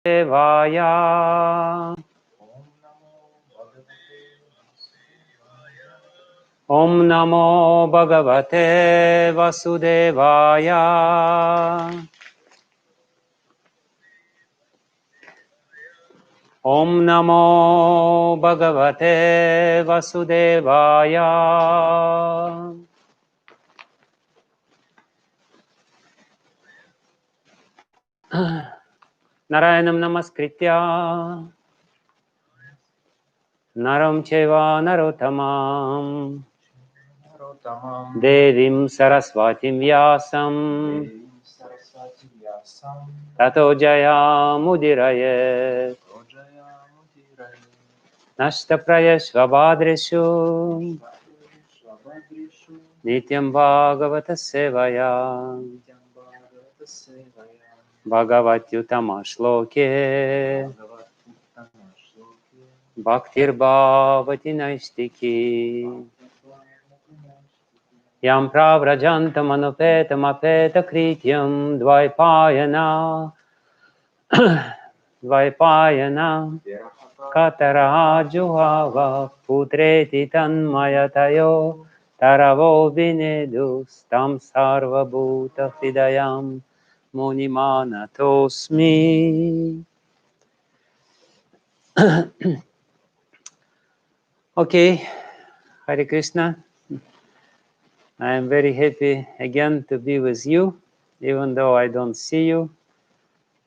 Devaya. Om Namo Bhagavate Vasudevaya. Om Namo Bhagavate Vasudevaya. Narayanam Namaskritya Naram Cheva Narottamam Devim Saraswatim Vyasam Tato Jayamudiraye Nashtaprayashvabhadreshu Nityam Bhagavata Sevaya Bhagavatyutama Shloke Bhaktir Bhavati Naistiki Yam Pravrajantam Anupetam Apeta Krityam Dvaipayana Dvaipayana Katara Juhava Putreti Tanmayatayo Taravo Vinedus Tam Sarva Bhuta Hridayam Munimanatosmi. Okay, Hare Krishna. I am very happy again to be with you, even though I don't see you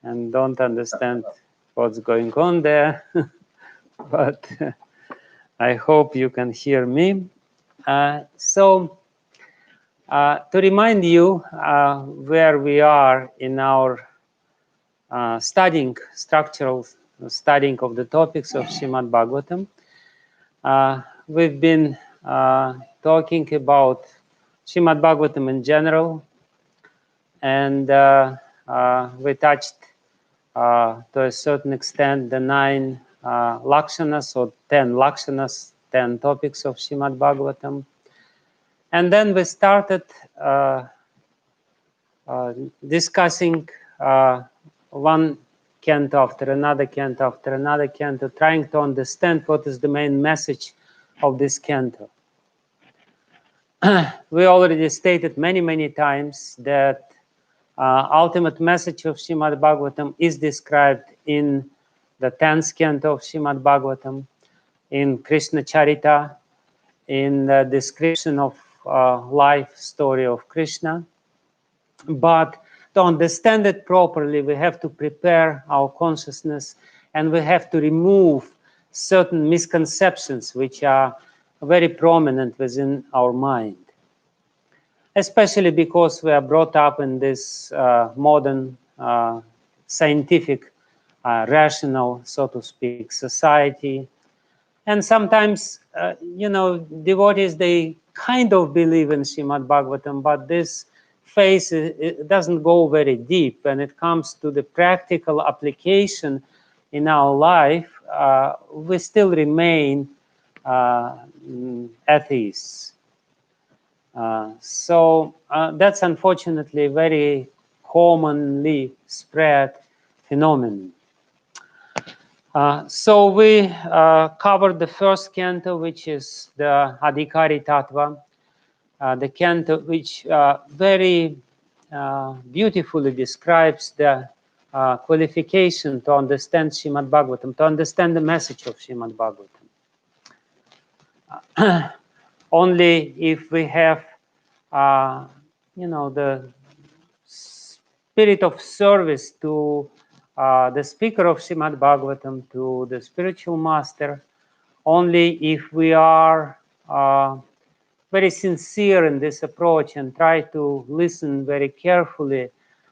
and don't understand what's going on there. But I hope you can hear me. So, to remind you where we are in our studying of the topics of Srimad-Bhagavatam, we've been talking about Srimad-Bhagavatam in general, and we touched to a certain extent the 9 lakshanas or 10 lakshanas, 10 topics of Srimad-Bhagavatam. And then we started discussing one canto after another canto after another canto, trying to understand what is the main message of this canto. We already stated many times that ultimate message of Srimad-Bhagavatam is described in the 10th canto of Srimad-Bhagavatam, in Krishna Charita, in the description of life story of Krishna. But to understand it properly, we have to prepare our consciousness, and we have to remove certain misconceptions which are very prominent within our mind. Especially because we are brought up in this modern scientific, rational, so to speak, society. And sometimes, devotees, they kind of believe in Srimad Bhagavatam, but this phase, it doesn't go very deep. When it comes to the practical application in our life, we still remain atheists. So that's unfortunately a very commonly spread phenomenon. So we covered the first canto, which is the Adhikari Tattva, the canto which very beautifully describes the qualification to understand Srimad Bhagavatam, to understand the message of Srimad Bhagavatam. Only if we have, the spirit of service to the speaker of Srimad Bhagavatam, to the spiritual master, only if we are very sincere in this approach and try to listen very carefully,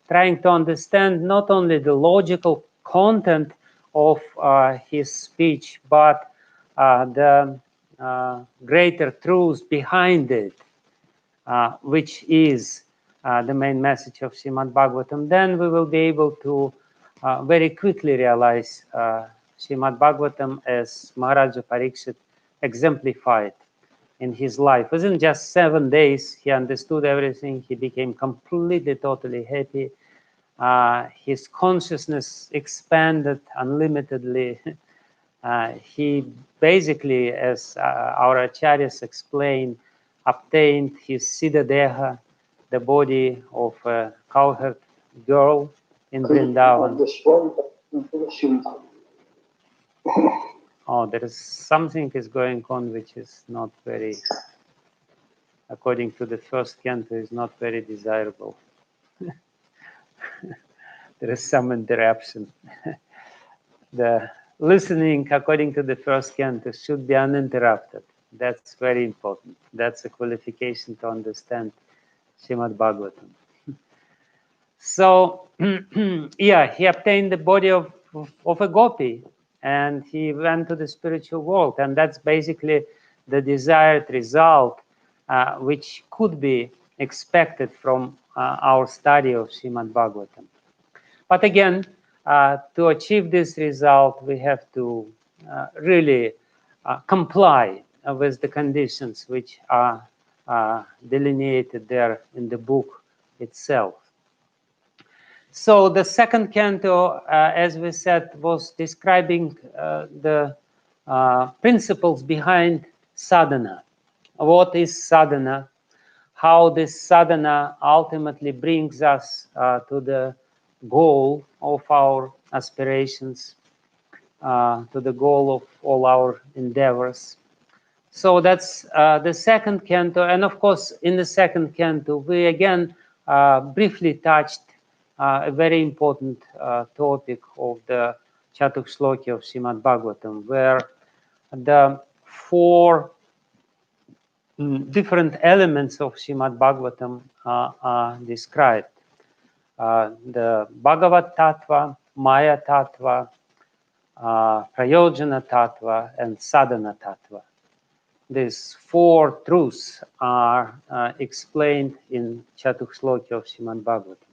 trying to understand not only the logical content of his speech, but the greater truth behind it, which is the main message of Srimad Bhagavatam, then we will be able to very quickly realize Srimad Bhagavatam as Maharaja Parikshit exemplified in his life. Within just 7 days, he understood everything. He became completely, totally happy. his consciousness expanded unlimitedly. He basically, as our acharyas explain, obtained his Siddha Deha, the body of a cowherd girl in Vrindavan. Oh, there is something is going on which is not very, according to the first canto, is not very desirable. There is some interruption. The listening, according to the first canto, should be uninterrupted. That's very important. That's a qualification to understand Srimad-Bhagavatam. So, yeah, he obtained the body of a gopi, and he went to the spiritual world, and that's basically the desired result, which could be expected from our study of Srimad-Bhagavatam. But again, to achieve this result, we have to really comply with the conditions which are delineated there in the book itself. So the second canto, as we said, was describing the principles behind sadhana. What is sadhana? How this sadhana ultimately brings us to the goal of our aspirations, to the goal of all our endeavors. So that's the second canto. And of course, in the second canto, we again briefly touched a very important topic of the Chatuk Shloki of Srimad-Bhagavatam, where the four different elements of Srimad-Bhagavatam are described. The Bhagavat Tattva, Maya Tattva, Prayojana Tattva, and Sadhana Tattva. These four truths are explained in Chatuk Shloki of Srimad-Bhagavatam.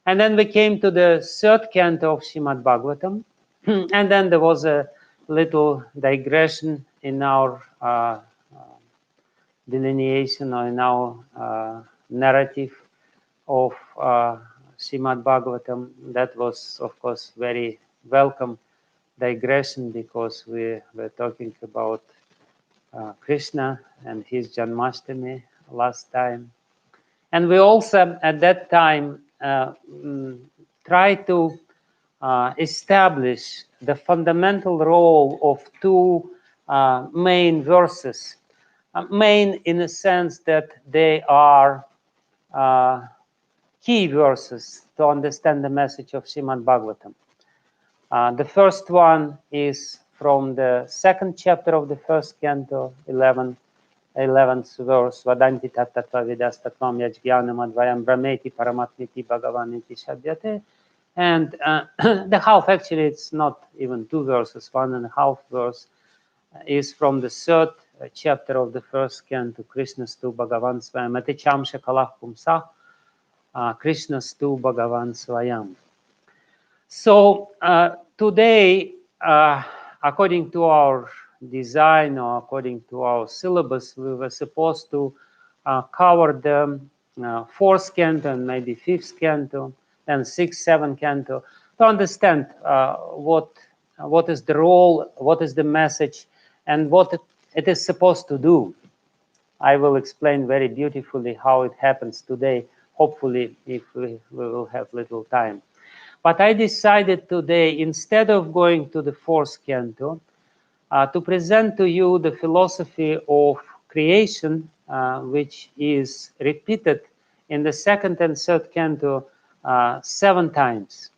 And then we came to the third canto of Srimad-Bhagavatam, and then there was a little digression in our delineation or in our narrative of Srimad-Bhagavatam. That was, of course, very welcome digression, because we were talking about Krishna and his Janmashtami last time. And we also, at that time, try to establish the fundamental role of two main verses. Main in the sense that they are key verses to understand the message of Srimad-Bhagavatam. The first one is from the second chapter of the first canto, 11th verse, Vadanti tattva vidas tattvam yajgyanam advayam brahmeti paramatmiti bhagavaniti shabhyate. And the half, actually, it's not even two verses, 1.5 verse, is from the third chapter of the first canto, Krishnastu Bhagavan Swayam, Aticham Shakalah Pumsa, Krishnastu Bhagavan Swayam. So today, according to our design or according to our syllabus, we were supposed to cover the fourth canto and maybe fifth canto and sixth, seventh canto to understand what is the role, what is the message, and what it is supposed to do. I will explain very beautifully how it happens today, hopefully, if we will have little time. But I decided today, instead of going to the fourth canto, to present to you the philosophy of creation, which is repeated in the second and third canto 7 times.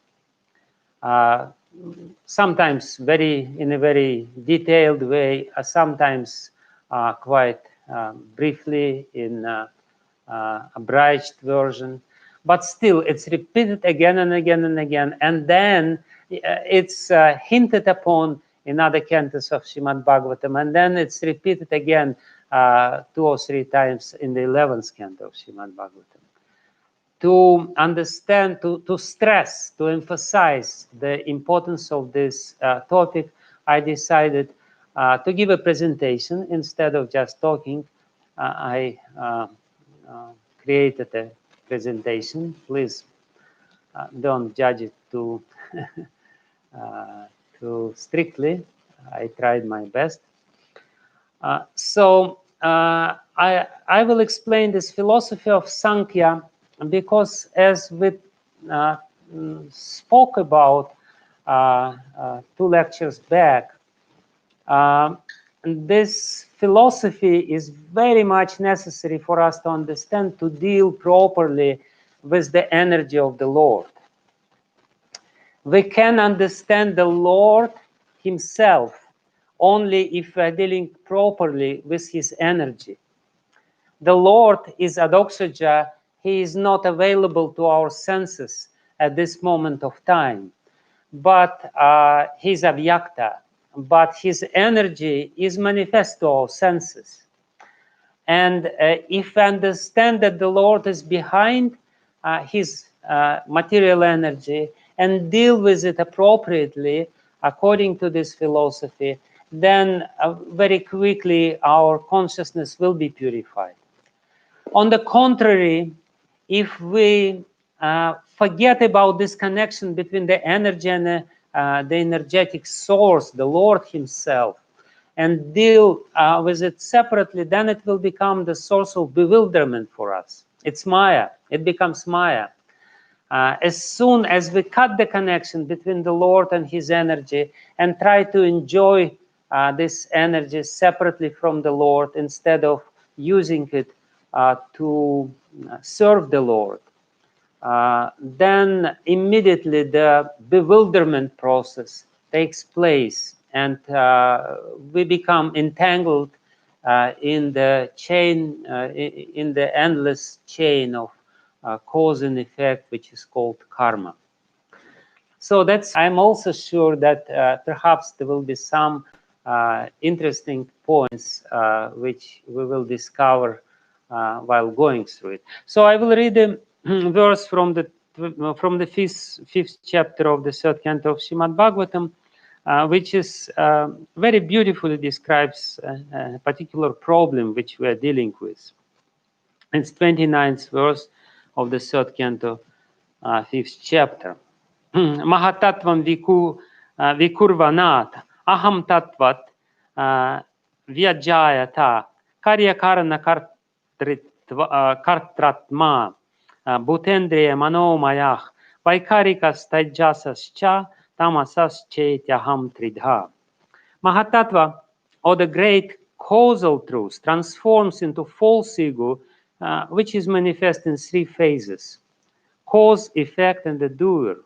Sometimes in a very detailed way, sometimes quite briefly in abridged version, but still it's repeated again and again and again, and then it's hinted upon in other cantos of Srimad-Bhagavatam, and then it's repeated again 2 or 3 times in the 11th canto of Srimad-Bhagavatam. To understand, to stress, to emphasize the importance of this topic, I decided to give a presentation instead of just talking. I created a presentation. Please don't judge it too, too strictly. I tried my best. I will explain this philosophy of Sankhya because, as we spoke about 2 lectures back, this philosophy is very much necessary for us to understand, to deal properly with the energy of the Lord. We can understand the Lord himself only if we are dealing properly with his energy. The Lord is adoxoja. He is not available to our senses at this moment of time, but he's avyakta. But his energy is manifest to our senses. And if we understand that the Lord is behind his material energy and deal with it appropriately according to this philosophy, then very quickly our consciousness will be purified. On the contrary, if we forget about this connection between the energy and the energetic source, the Lord himself, and deal with it separately, then it will become the source of bewilderment for us. It's Maya. It becomes Maya. As soon as we cut the connection between the Lord and his energy and try to enjoy this energy separately from the Lord instead of using it to serve the Lord, then immediately the bewilderment process takes place, and we become entangled in the chain, in the endless chain of cause and effect, which is called karma. So I'm also sure that perhaps there will be some interesting points which we will discover while going through it. So I will read a verse from the fifth chapter of the third canto of Srimad-Bhagavatam, which is very beautifully describes a particular problem which we are dealing with. It's 29th verse of the third canto, 5th chapter. Mahatattvam vikurvanat aham tattvat vyajayata karyakarana kartratma bhutendriya manomayah vaikarikas tajasascha tamasaschatyaham tridha. Mahatattva, or the great causal truth, transforms into false ego, which is manifest in 3 phases: cause, effect, and the doer.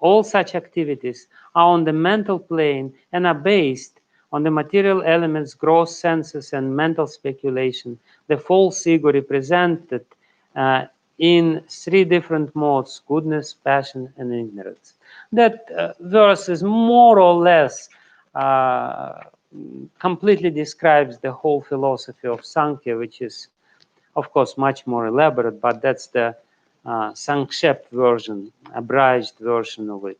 All such activities are on the mental plane and are based on the material elements, gross senses, and mental speculation. The false ego represented in 3 different modes: goodness, passion, and ignorance. That verse is more or less completely describes the whole philosophy of Sankhya, which is, of course, much more elaborate, but that's the Sankshept version, abridged version of it.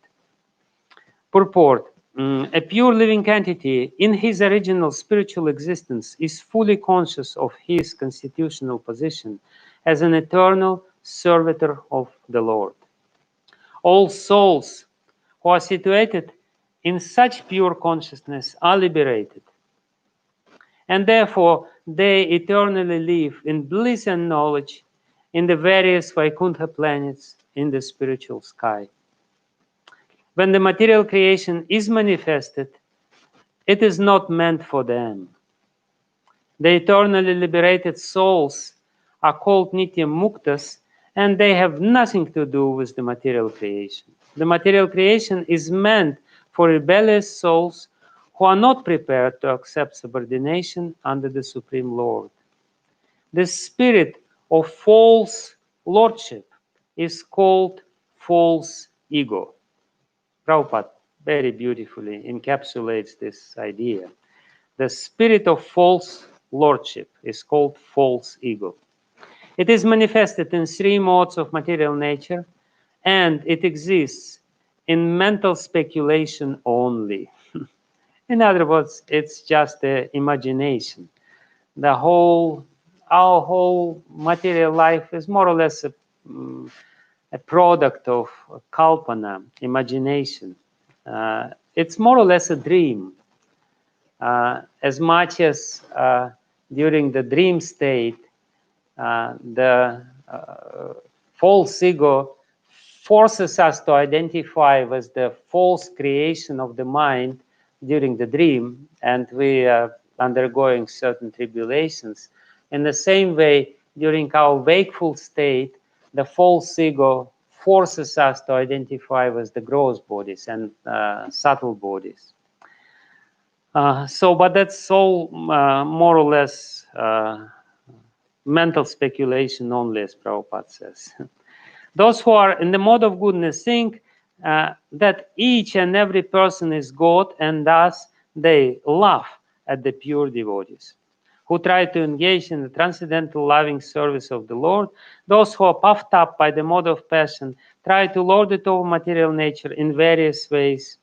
Purport. A pure living entity in his original spiritual existence is fully conscious of his constitutional position as an eternal servitor of the Lord. All souls who are situated in such pure consciousness are liberated, and therefore they eternally live in bliss and knowledge in the various Vaikuntha planets in the spiritual sky. When the material creation is manifested, it is not meant for them. The eternally liberated souls are called Nitya Muktas, and they have nothing to do with the material creation. The material creation is meant for rebellious souls who are not prepared to accept subordination under the Supreme Lord. The spirit of false lordship is called false ego. Prabhupada very beautifully encapsulates this idea. The spirit of false lordship is called false ego. It is manifested in 3 modes of material nature, and it exists in mental speculation only. In other words, it's just the imagination. Our whole material life is more or less a product of kalpana, imagination. It's more or less a dream. As much as during the dream state, the false ego forces us to identify with the false creation of the mind during the dream, and we are undergoing certain tribulations. In the same way, during our wakeful state, the false ego forces us to identify with the gross bodies and subtle bodies. But that's all more or less mental speculation only, as Prabhupada says. Those who are in the mode of goodness think that each and every person is God, and thus they laugh at the pure devotees who try to engage in the transcendental loving service of the Lord. Those who are puffed up by the mode of passion try to lord it over material nature in various ways.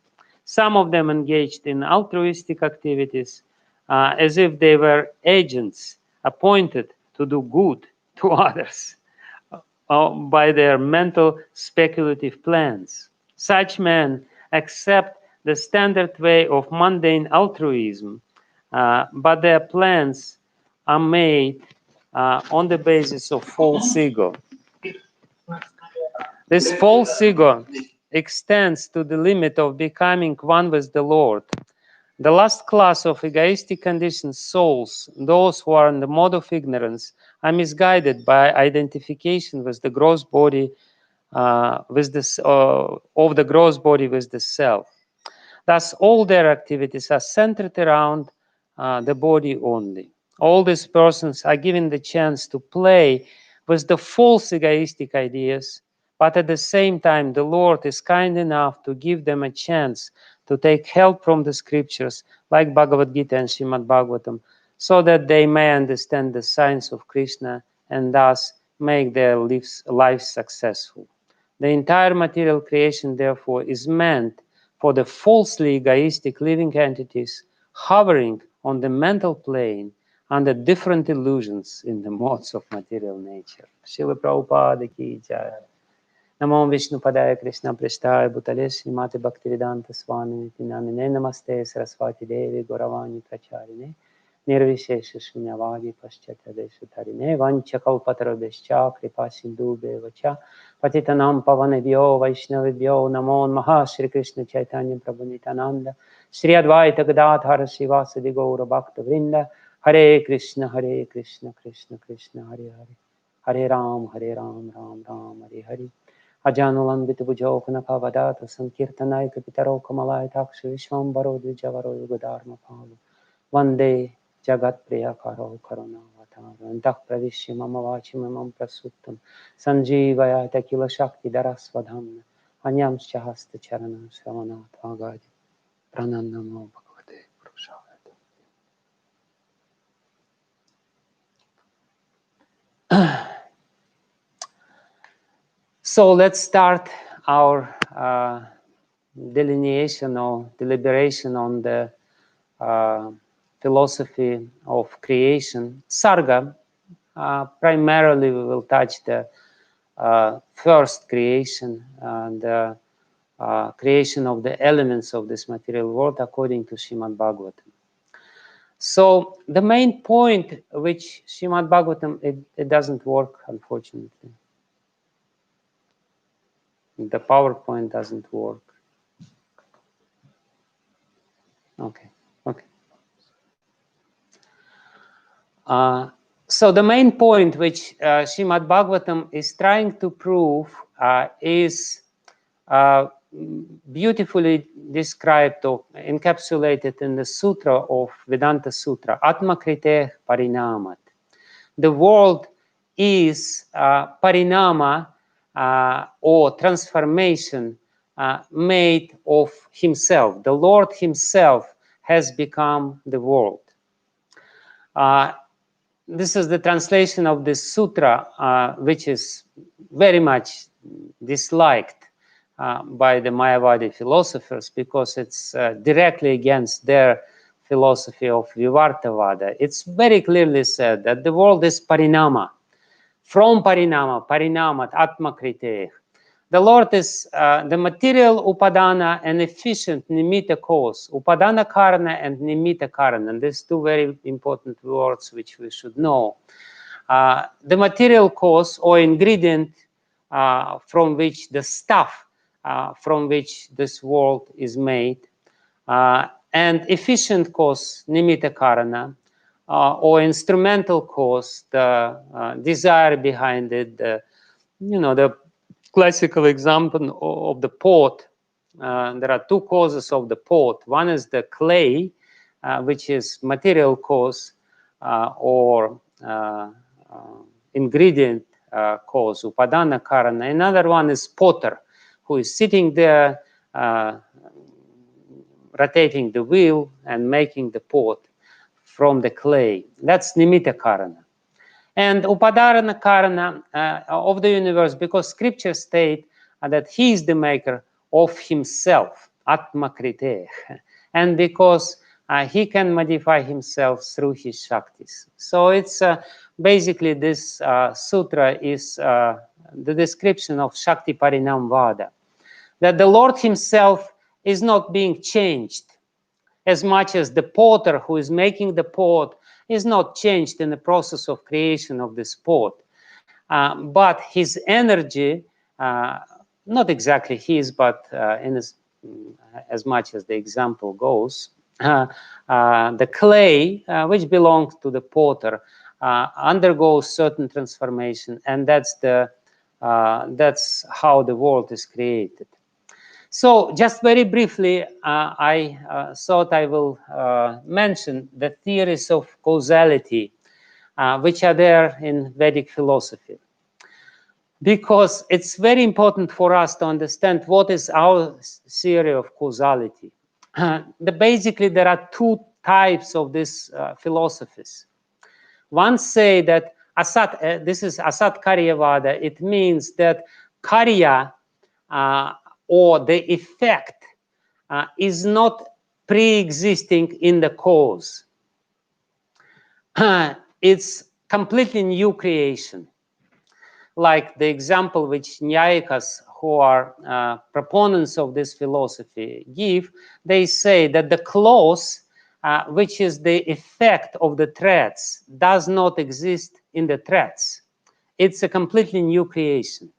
Some of them engaged in altruistic activities as if they were agents appointed to do good to others by their mental speculative plans. Such men accept the standard way of mundane altruism, but their plans are made on the basis of false ego. This false ego extends to the limit of becoming one with the Lord. The last class of egoistic conditioned souls, those who are in the mode of ignorance, are misguided by identification with the gross body, of the gross body with the self. Thus, all their activities are centered around the body only. All these persons are given the chance to play with the false egoistic ideas, but at the same time, the Lord is kind enough to give them a chance to take help from the scriptures, like Bhagavad Gita and Srimad-Bhagavatam, so that they may understand the science of Krishna and thus make their lives successful. The entire material creation, therefore, is meant for the falsely egoistic living entities hovering on the mental plane under different illusions in the modes of material nature. Srila Prabhupada ki jai. Namo Vishnu Padaya Krishna Prishthaya Bhutale Srimati Bhaktivedanta Swami Namine Namaste Saraswati Devi Gauravani Pracharine Nirvishesha Shunyavadi Paschatya Deshutarine Vanchakalpatarabhescha Kripa Sindhubheva Patitanam Pavanebhyo Vaishnavebhyo Namo Namaha Shri Krishna Chaitanya Prabhu Nityananda Shri Advaita Gadadhara Srivasadi Gaura Bhakta Vrinda Hare Krishna Krishna Krishna Hare Hare Hare Ram Ram Ram Hare Hare Ajanulanbita Bujok Nakavadata Sankirtanai Kapitaro Kamalai Takshi Vishwambaro Dvijavaro Yugadharma Palu Vande Jagat Priya Karo Karuna Vatara Dak Pravishi Mama Vachimam Prasuttam Sanjeevaya Takila Shakti Darasvadhamna Anyam Shahasta Charana Shravanat Agadi Prananamo Bhagavate Purushaya. So let's start our delineation or deliberation on the philosophy of creation. Sarga, primarily we will touch the first creation, the creation of the elements of this material world according to Srimad-Bhagavatam. So the main point which Srimad-Bhagavatam, it doesn't work, unfortunately. The PowerPoint doesn't work. Okay. So the main point which Srimad-Bhagavatam is trying to prove is beautifully described or encapsulated in the sutra of Vedanta Sutra, Atma Krite Parinamat. The world is parinama or transformation made of himself. The Lord himself has become the world. This is the translation of this sutra, which is very much disliked by the Mayavadi philosophers because it's directly against their philosophy of Vivartavada. It's very clearly said that the world is parinama. From parinama, parinamat, atma krite. the Lord is the material upadana and efficient nimitta cause, upadana karana and nimitta karana. And these two very important words which we should know. The material cause or ingredient from which the stuff from which this world is made, and efficient cause, nimitta karana, or instrumental cause, the desire behind it, the classical example of the pot. There are two causes of the pot. One is the clay, which is material cause or ingredient cause, upadana karana. Another one is potter, who is sitting there rotating the wheel and making the pot from the clay. That's nimitta karana. And upadana karana of the universe, because scriptures state that he is the maker of himself, atma krite, and because he can modify himself through his shaktis. So it's basically this sutra is the description of Shakti Parinam Vada, that the Lord himself is not being changed as much as the potter who is making the pot is not changed in the process of creation of this pot. But his energy, not exactly his, but in as much as the example goes, the clay, which belongs to the potter, undergoes certain transformation, and that's how the world is created. So just very briefly, I thought I will mention the theories of causality, which are there in Vedic philosophy, because it's very important for us to understand what is our theory of causality. Basically, there are two types of these philosophies. One say that asat, this is asat karyavada. It means that karya, or the effect, is not pre-existing in the cause. It's completely new creation. Like the example which Nyayikas, who are proponents of this philosophy, give, they say that the cloth, which is the effect of the threads, does not exist in the threads. It's a completely new creation.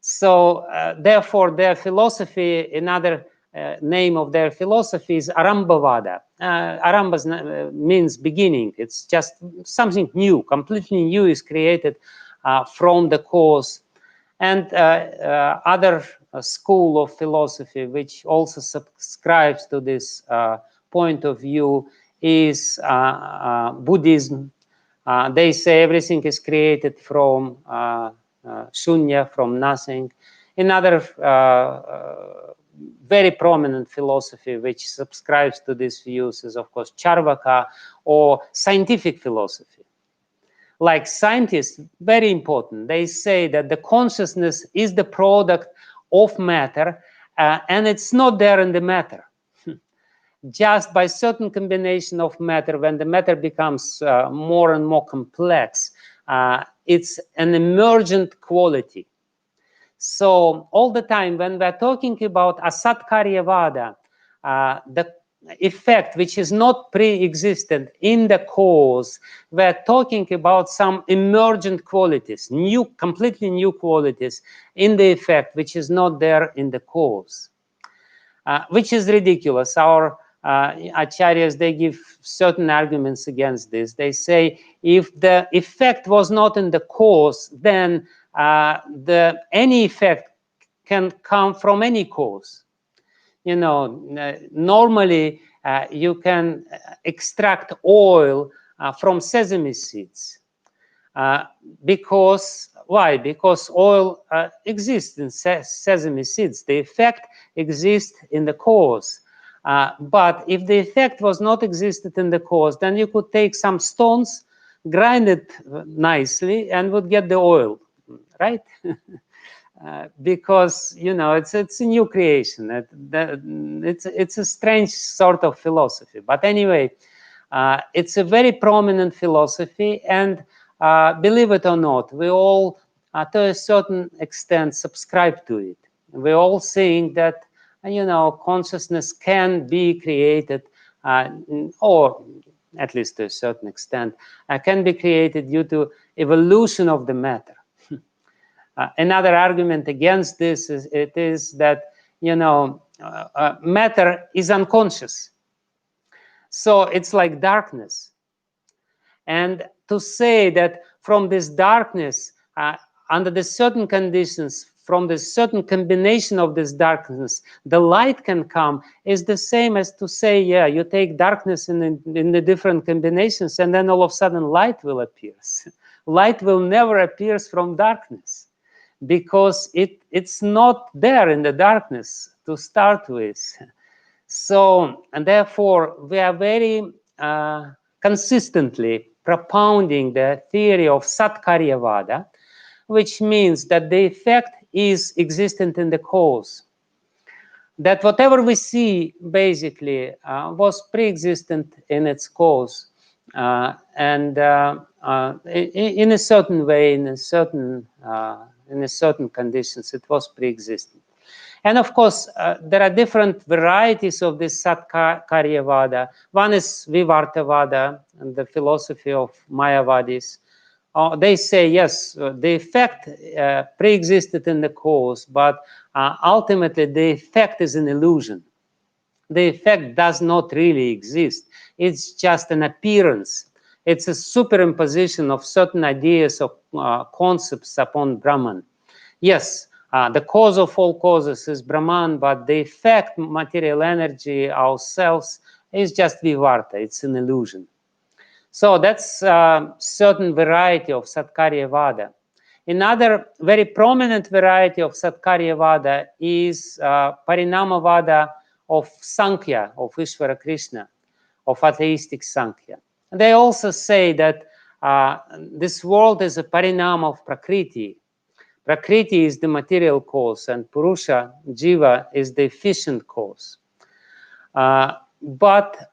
So therefore, their philosophy, another name of their philosophy is Arambhavada. Arambha means beginning. It's just something new, completely new is created from the cause. And other school of philosophy, which also subscribes to this point of view, is Buddhism. They say everything is created from shunya, from nothing. Another very prominent philosophy which subscribes to these views is, of course, Charvaka, or scientific philosophy. Like scientists, very important, they say that the consciousness is the product of matter, and it's not there in the matter. Just by certain combination of matter, when the matter becomes more and more complex, it's an emergent quality. So all the time when we're talking about asat karyavada, the effect which is not pre-existent in the cause, we're talking about some emergent qualities, new, completely new qualities in the effect which is not there in the cause, which is ridiculous. Our acharyas, they give certain arguments against this. They say if the effect was not in the cause, then any effect can come from any cause. Normally you can extract oil from sesame seeds. Because why? Because oil exists in sesame seeds. The effect exists in the cause. But if the effect was not existed in the cause, then you could take some stones, grind it nicely, and would get the oil, right? Because it's a new creation. It's a strange sort of philosophy. But anyway, it's a very prominent philosophy, and believe it or not, we all to a certain extent, subscribe to it. We all think that, consciousness can be created, or at least to a certain extent, can be created due to evolution of the matter. Another argument against this is that, matter is unconscious. So it's like darkness. And to say that from this darkness, under the certain conditions, from the certain combination of this darkness, the light can come, is the same as to say, yeah, you take darkness in the different combinations, and then all of a sudden light will appear. Light will never appear from darkness, because it's not there in the darkness to start with. So, and therefore, we are very consistently propounding the theory of Satkaryavada, which means that the effect is existent in the cause. That whatever we see basically was pre-existent in its cause, and in a certain way, in certain conditions, it was pre-existent. And of course, there are different varieties of this Satkaryavada. One is Vivartavada, and the philosophy of Mayavadis. They say, yes, the effect pre-existed in the cause, but ultimately the effect is an illusion. The effect does not really exist. It's just an appearance. It's a superimposition of certain ideas of concepts upon Brahman. Yes, the cause of all causes is Brahman, but the effect, material energy, ourselves, is just Vivarta. It's an illusion. So that's a certain variety of Satkaryavada. Another very prominent variety of Satkaryavada is Parinamavada of Sankhya, of Ishvara Krishna, of atheistic Sankhya. They also say that this world is a parinama of Prakriti. Prakriti is the material cause, and Purusha, Jiva, is the efficient cause. But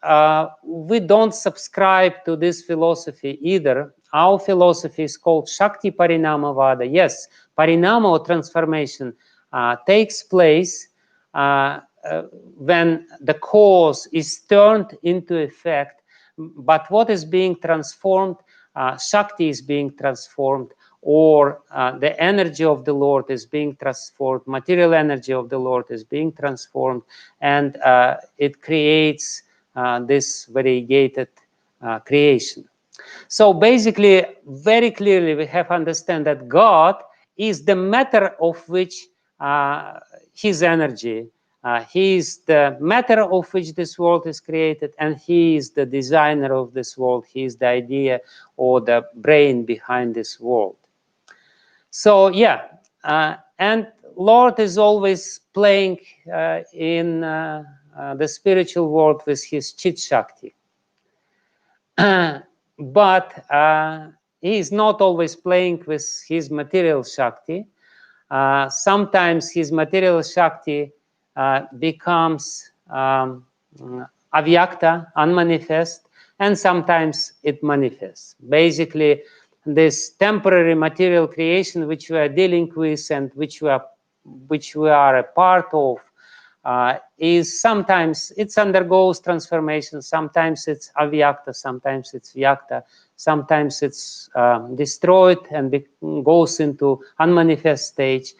we don't subscribe to this philosophy either. Our philosophy is called Shakti Parinamavada. Yes, parinama or transformation takes place when the cause is turned into effect. But what is being transformed? Shakti is being transformed, or the energy of the Lord is being transformed, material energy of the Lord is being transformed, and it creates this variegated creation. So basically, very clearly, we have to understand that God is the matter of which his energy, he is the matter of which this world is created, and he is the designer of this world. He is the idea or the brain behind this world. So yeah, and Lord is always playing in the spiritual world with his Chit Shakti. But he is not always playing with his material Shakti. Sometimes his material Shakti becomes avyakta, unmanifest, and sometimes it manifests. Basically, this temporary material creation which we are dealing with and which we are a part of is sometimes it undergoes transformation. Sometimes it's avyakta, sometimes it's vyakta, sometimes it's destroyed and goes into unmanifest stage.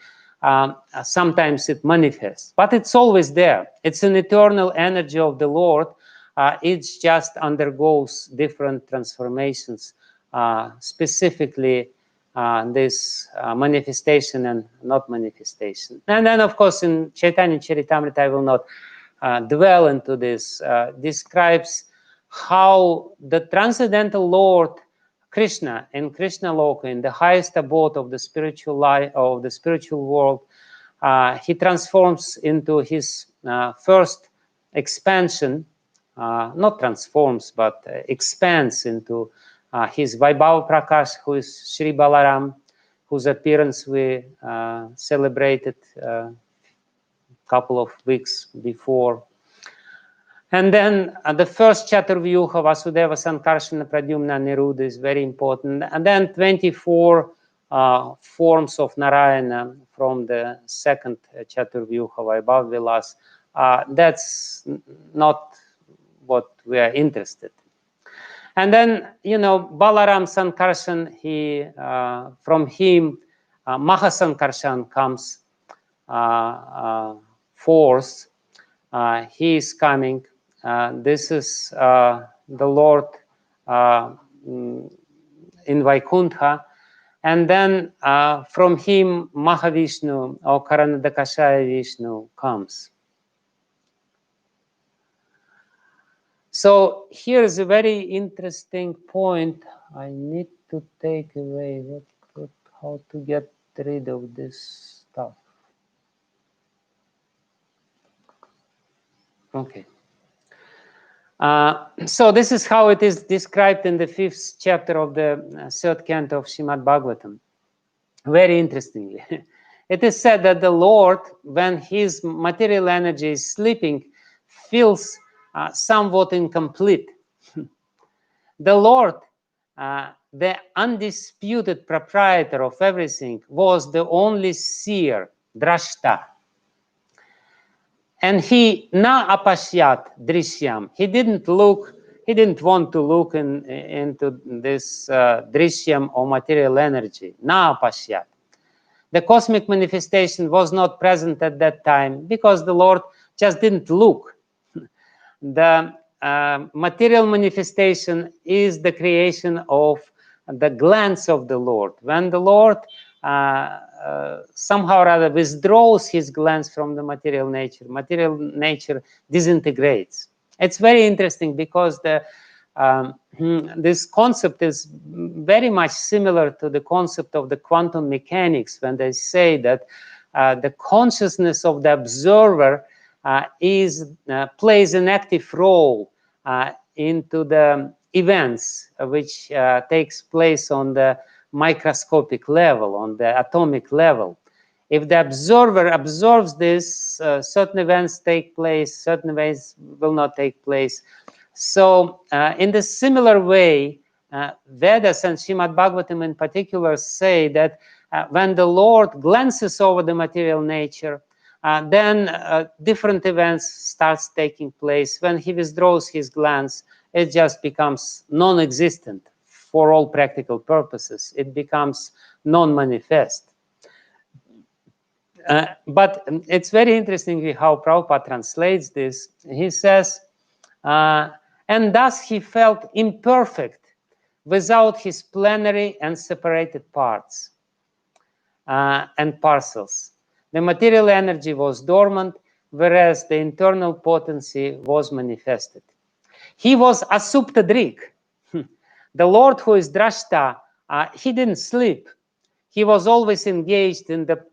Sometimes it manifests, but it's always there. It's an eternal energy of the Lord. It just undergoes different transformations, specifically this manifestation and not manifestation. And then, of course, in Chaitanya Charitamrita, I will not dwell into this, describes how the transcendental Lord Krishna in Krishna Loka, in the highest abode of the spiritual life, of the spiritual world, he transforms into his first expansion, not transforms, but expands into his Vaibhava Prakash, who is Sri Balaram, whose appearance we celebrated a couple of weeks before. And then the first Chaturvyuha, Vasudeva, Sankarshana, Pradyumna, Niruddha is very important. And then 24 forms of Narayana from the second Chaturvyuha Vaibhav Vilas. That's not what we are interested in. And then, Balaram Sankarshan, from him, Mahasankarshan comes forth. He is coming. This is the Lord in Vaikuntha. And then from him, Mahavishnu or Karanadakashaya Vishnu comes. So here's a very interesting point. I need to take away how to get rid of this stuff. Okay. So this is how it is described in the 5th chapter of the 3rd canto of Srimad-Bhagavatam. Very interestingly. It is said that the Lord, when his material energy is sleeping, feels somewhat incomplete. The Lord, the undisputed proprietor of everything, was the only seer, drashta. And he na apashyat drishyam. He didn't want to look into this drishyam or material energy. Na apashyat. The cosmic manifestation was not present at that time because the Lord just didn't look. The material manifestation is the creation of the glance of the Lord. When the Lord somehow or other withdraws his glance from the material nature disintegrates. It's very interesting because this concept is very much similar to the concept of the quantum mechanics, when they say that the consciousness of the observer plays an active role into the events which takes place on the microscopic level, on the atomic level. If the observer observes this, certain events take place, certain events will not take place. So in the similar way, Vedas and Srimad-Bhagavatam in particular say that when the Lord glances over the material nature, then different events starts taking place. When he withdraws his glance, it just becomes non-existent for all practical purposes. It becomes non-manifest. But it's very interesting how Prabhupada translates this. He says, and thus he felt imperfect without his plenary and separated parts and parcels. The material energy was dormant, whereas the internal potency was manifested. He was asuptadrik. The Lord who is drashta, he didn't sleep. He was always engaged in the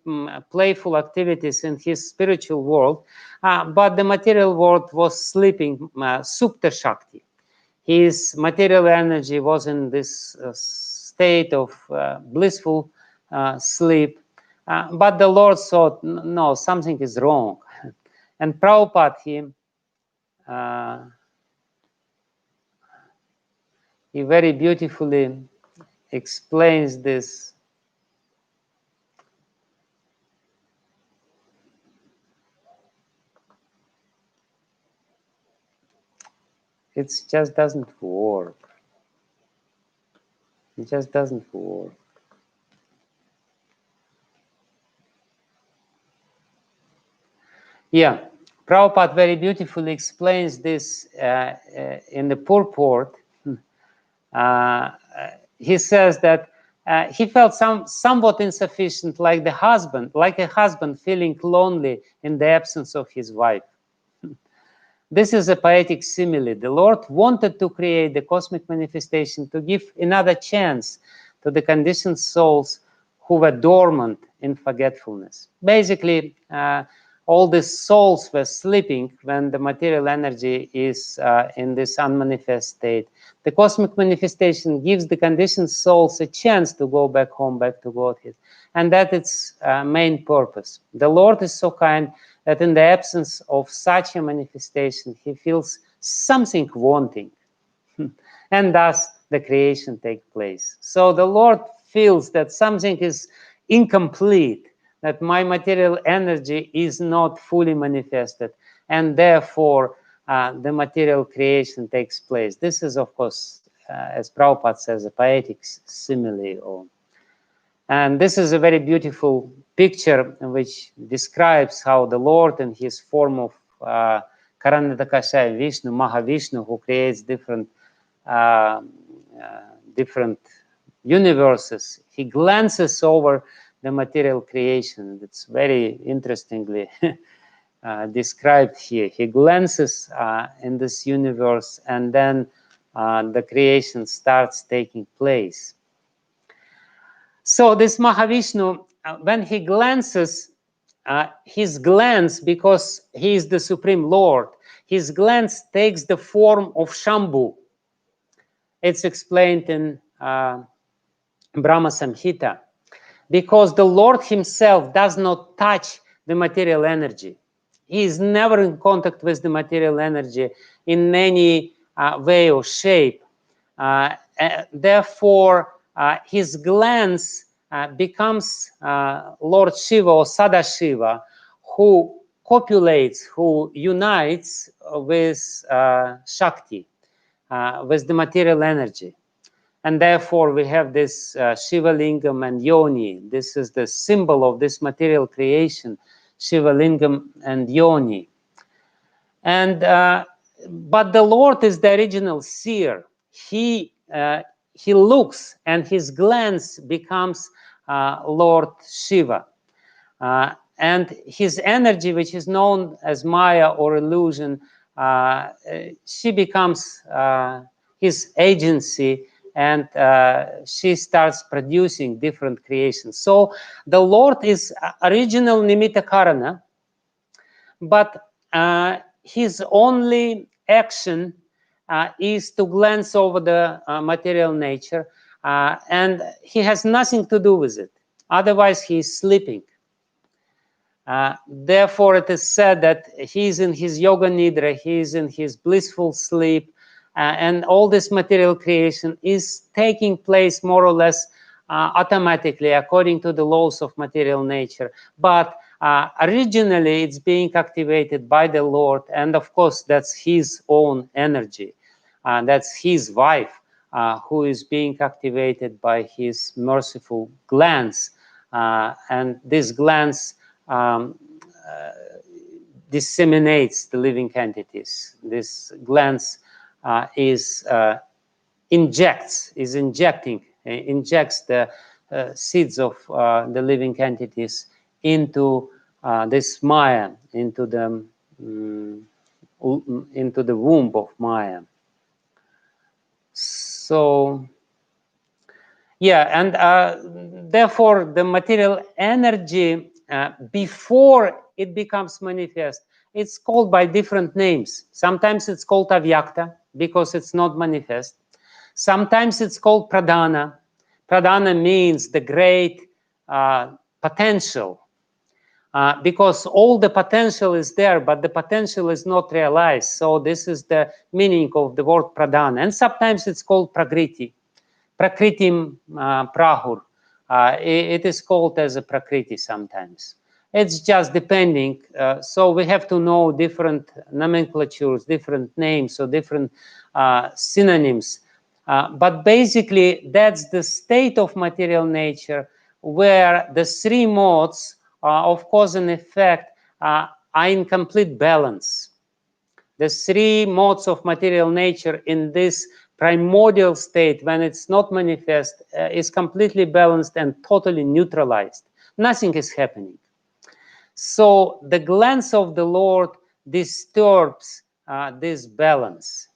playful activities in his spiritual world, but the material world was sleeping, supta shakti. His material energy was in this state of blissful sleep, but the Lord thought, no, something is wrong. And Prabhupada, he very beautifully explains this. It just doesn't work. It just doesn't work. Yeah, Prabhupada very beautifully explains this in the purport. He says that he felt somewhat insufficient, like a husband feeling lonely in the absence of his wife. This is a poetic simile. The Lord wanted to create the cosmic manifestation to give another chance to the conditioned souls who were dormant in forgetfulness. Basically, all the souls were sleeping when the material energy is in this unmanifest state. The cosmic manifestation gives the conditioned souls a chance to go back home, back to Godhead. And that is main purpose. The Lord is so kind that in the absence of such a manifestation, he feels something wanting. And thus the creation takes place. So the Lord feels that something is incomplete, that my material energy is not fully manifested, and therefore the material creation takes place. This is, of course, as Prabhupada says, a poetic simile. And this is a very beautiful picture which describes how the Lord in his form of Karanadakashaya Vishnu, Mahavishnu, who creates different universes, he glances over the material creation. It's very interestingly described here. He glances in this universe, and then the creation starts taking place. So this Mahavishnu, when he glances, his glance, because he is the Supreme Lord, his glance takes the form of Shambhu. It's explained in Brahma Samhita, because the Lord himself does not touch the material energy. He is never in contact with the material energy in any way or shape. Therefore, his glance becomes Lord Shiva or Sadashiva, who copulates, who unites with Shakti, with the material energy. And therefore, we have this Shiva Lingam and Yoni. This is the symbol of this material creation, Shiva Lingam and Yoni. And but the Lord is the original seer. He looks, and his glance becomes Lord Shiva. And his energy, which is known as Maya or illusion, she becomes his agency, and she starts producing different creations. So the Lord is original Nimitta Karana, but his only action is to glance over the material nature, and he has nothing to do with it. Otherwise, he is sleeping. Therefore, it is said that he is in his yoga nidra, he is in his blissful sleep, and all this material creation is taking place more or less automatically according to the laws of material nature. But originally, it's being activated by the Lord, and of course, that's his own energy. That's his wife who is being activated by his merciful glance. And this glance disseminates the living entities. This glance injects the seeds of the living entities into this Maya, into the womb of Maya. So, yeah, and therefore the material energy, before it becomes manifest, it's called by different names. Sometimes it's called avyakta because it's not manifest. Sometimes it's called pradhana. Pradhana means the great potential, because all the potential is there, but the potential is not realized. So this is the meaning of the word pradhana. And sometimes it's called prakriti. Prakritim prahur. It is called as a prakriti sometimes. It's just depending. So we have to know different nomenclatures, different names, or different synonyms. But basically, that's the state of material nature where the three modes of cause and effect are in complete balance. The three modes of material nature in this primordial state, when it's not manifest, is completely balanced and totally neutralized. Nothing is happening. So the glance of the Lord disturbs this balance.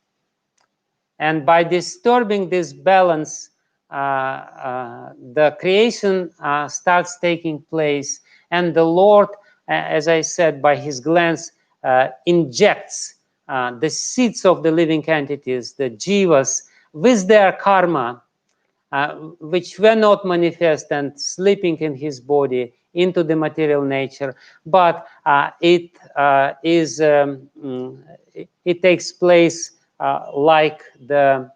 And by disturbing this balance, the creation starts taking place. And the Lord, as I said, by his glance, injects the seeds of the living entities, the jivas, with their karma, which were not manifest and sleeping in his body, into the material nature, but it takes place like the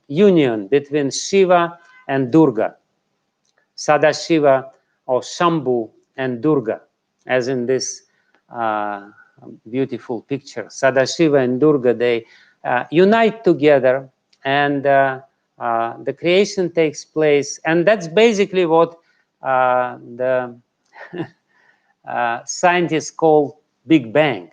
union between Shiva and Durga. Sadashiva or Shambhu and Durga, as in this beautiful picture. Sadashiva and Durga, they unite together, and the creation takes place. And that's basically what the scientists call Big Bang.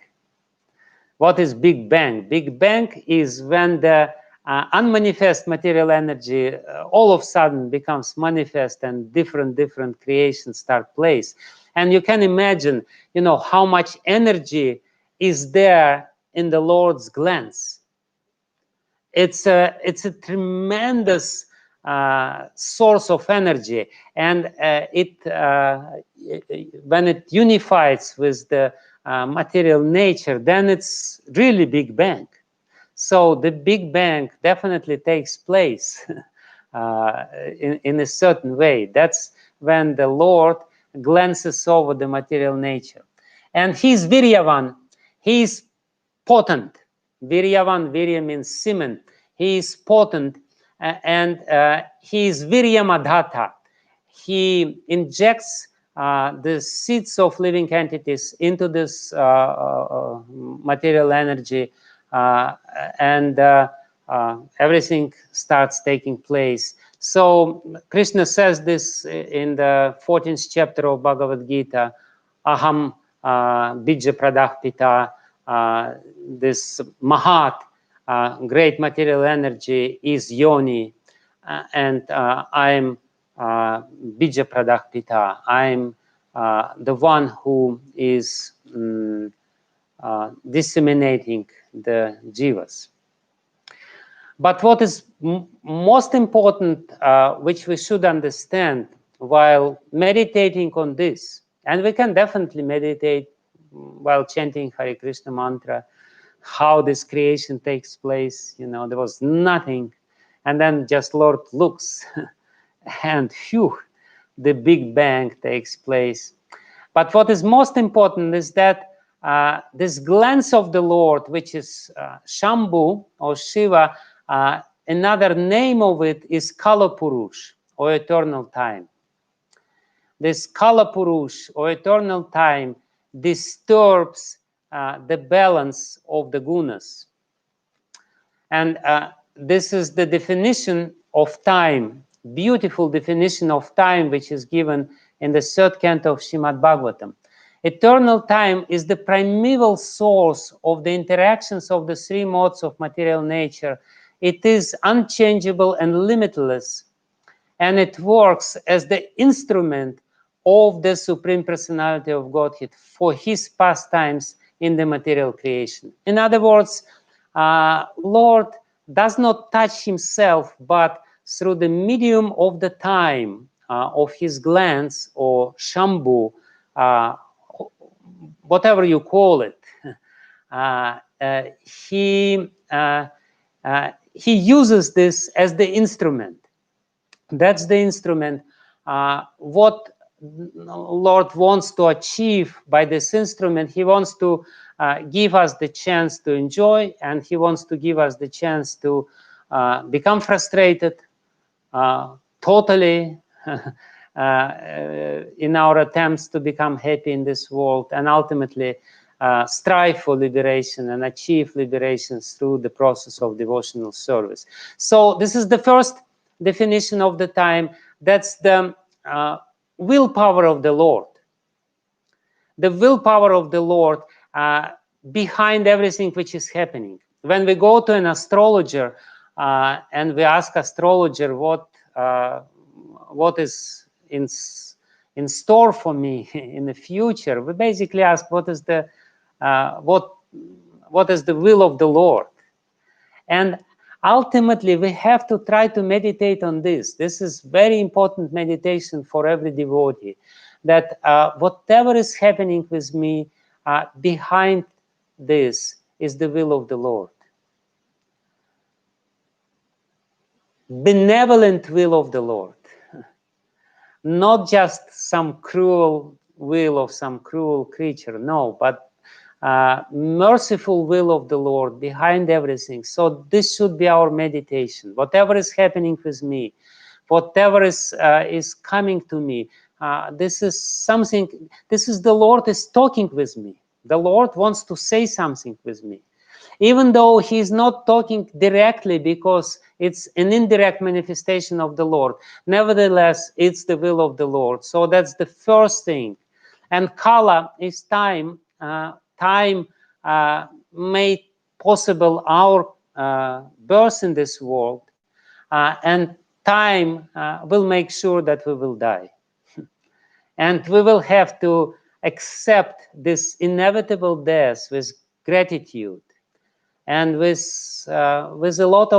What is Big Bang? Big Bang is when the unmanifest material energy all of a sudden becomes manifest, and different creations start place. And you can imagine, you know, how much energy is there in the Lord's glance. It's a tremendous source of energy, and when it unifies with the material nature, then it's really Big Bang. So the Big Bang definitely takes place in a certain way. That's when the Lord glances over the material nature. And he's Viryavan, he's potent. Viryavan, Virya means semen. He is potent, and he is Viryamadhata. He injects the seeds of living entities into this material energy, and everything starts taking place. So Krishna says this in the 14th chapter of Bhagavad Gita, Aham Bija Pradah Pita, this Mahat, great material energy, is Yoni, and I'm Bija Pradah Pita. I'm the one who is disseminating the jivas. But what is most important, which we should understand while meditating on this, and we can definitely meditate while chanting Hare Krishna mantra, how this creation takes place. You know, there was nothing, and then just Lord looks, and phew, the Big Bang takes place. But what is most important is that this glance of the Lord, which is Shambhu or Shiva, another name of it is Kala Purush, or eternal time. This Kala Purush, or eternal time, disturbs the balance of the gunas. And this is the definition of time, beautiful definition of time, which is given in the 3rd canto of Srimad-Bhagavatam. Eternal time is the primeval source of the interactions of the 3 modes of material nature. It is unchangeable and limitless, and it works as the instrument of the Supreme Personality of Godhead for his pastimes in the material creation. In other words, Lord does not touch himself, but through the medium of the time of his glance, or Shambhu, whatever you call it, he uses this as the instrument. That's the instrument. What Lord wants to achieve by this instrument, he wants to give us the chance to enjoy, and he wants to give us the chance to become frustrated totally in our attempts to become happy in this world, and ultimately strive for liberation and achieve liberation through the process of devotional service. So this is the first definition of the time. That's the willpower of the Lord. The willpower of the Lord behind everything which is happening. When we go to an astrologer and we ask astrologer what is in store for me in the future, we basically ask what is the will of the Lord. And ultimately, we have to try to meditate on this. This is very important meditation for every devotee, that whatever is happening with me, behind this is the will of the Lord. Benevolent will of the Lord. Not just some cruel will of some cruel creature, no, but merciful will of the Lord behind everything. So this should be our meditation. Whatever is happening with me, whatever is coming to me. This is something, this is the Lord is talking with me. The Lord wants to say something with me. Even though he's not talking directly, because it's an indirect manifestation of the Lord, nevertheless, it's the will of the Lord. So that's the first thing. And kala is time. Time made possible our birth in this world, and time will make sure that we will die. And we will have to accept this inevitable death with gratitude, and with a lot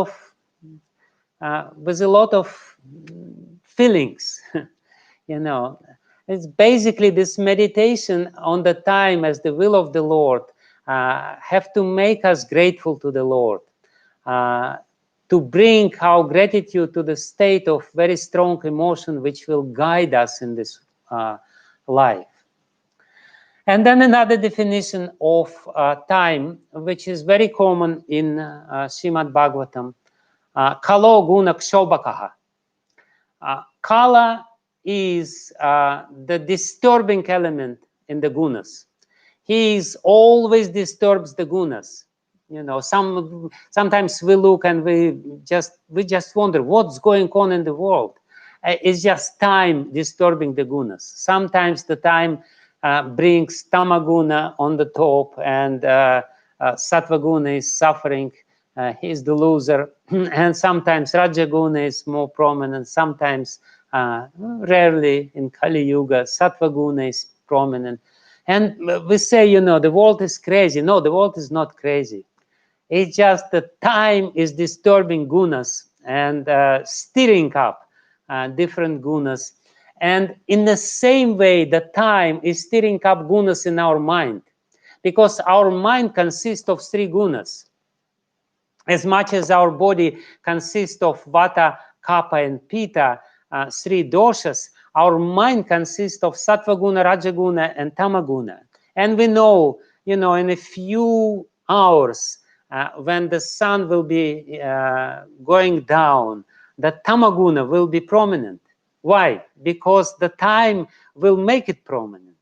of feelings. You know, it's basically this meditation on the time as the will of the Lord have to make us grateful to the Lord, to bring our gratitude to the state of very strong emotion which will guide us in this life. And then another definition of time, which is very common in Srimad-Bhagavatam, kalo guna kshobakaha. Kala is the disturbing element in the gunas. He always disturbs the gunas. You know, sometimes we look and we just wonder what's going on in the world. It's just time disturbing the gunas. Sometimes the time brings tamaguna on the top, and sattvaguna is suffering. He's the loser. And sometimes rajaguna is more prominent. Sometimes, rarely in Kali Yuga, sattvaguna is prominent. And we say, you know, the world is crazy. No, the world is not crazy. It's just that time is disturbing gunas and stirring up different gunas. And in the same way, the time is stirring up gunas in our mind, because our mind consists of 3 gunas. As much as our body consists of vata, kapha, and pitta, 3 doshas, our mind consists of sattva guna, rajaguna, and tamaguna. And we know, you know, in a few hours, when the sun will be going down, the tamaguna will be prominent. Why? Because the time will make it prominent.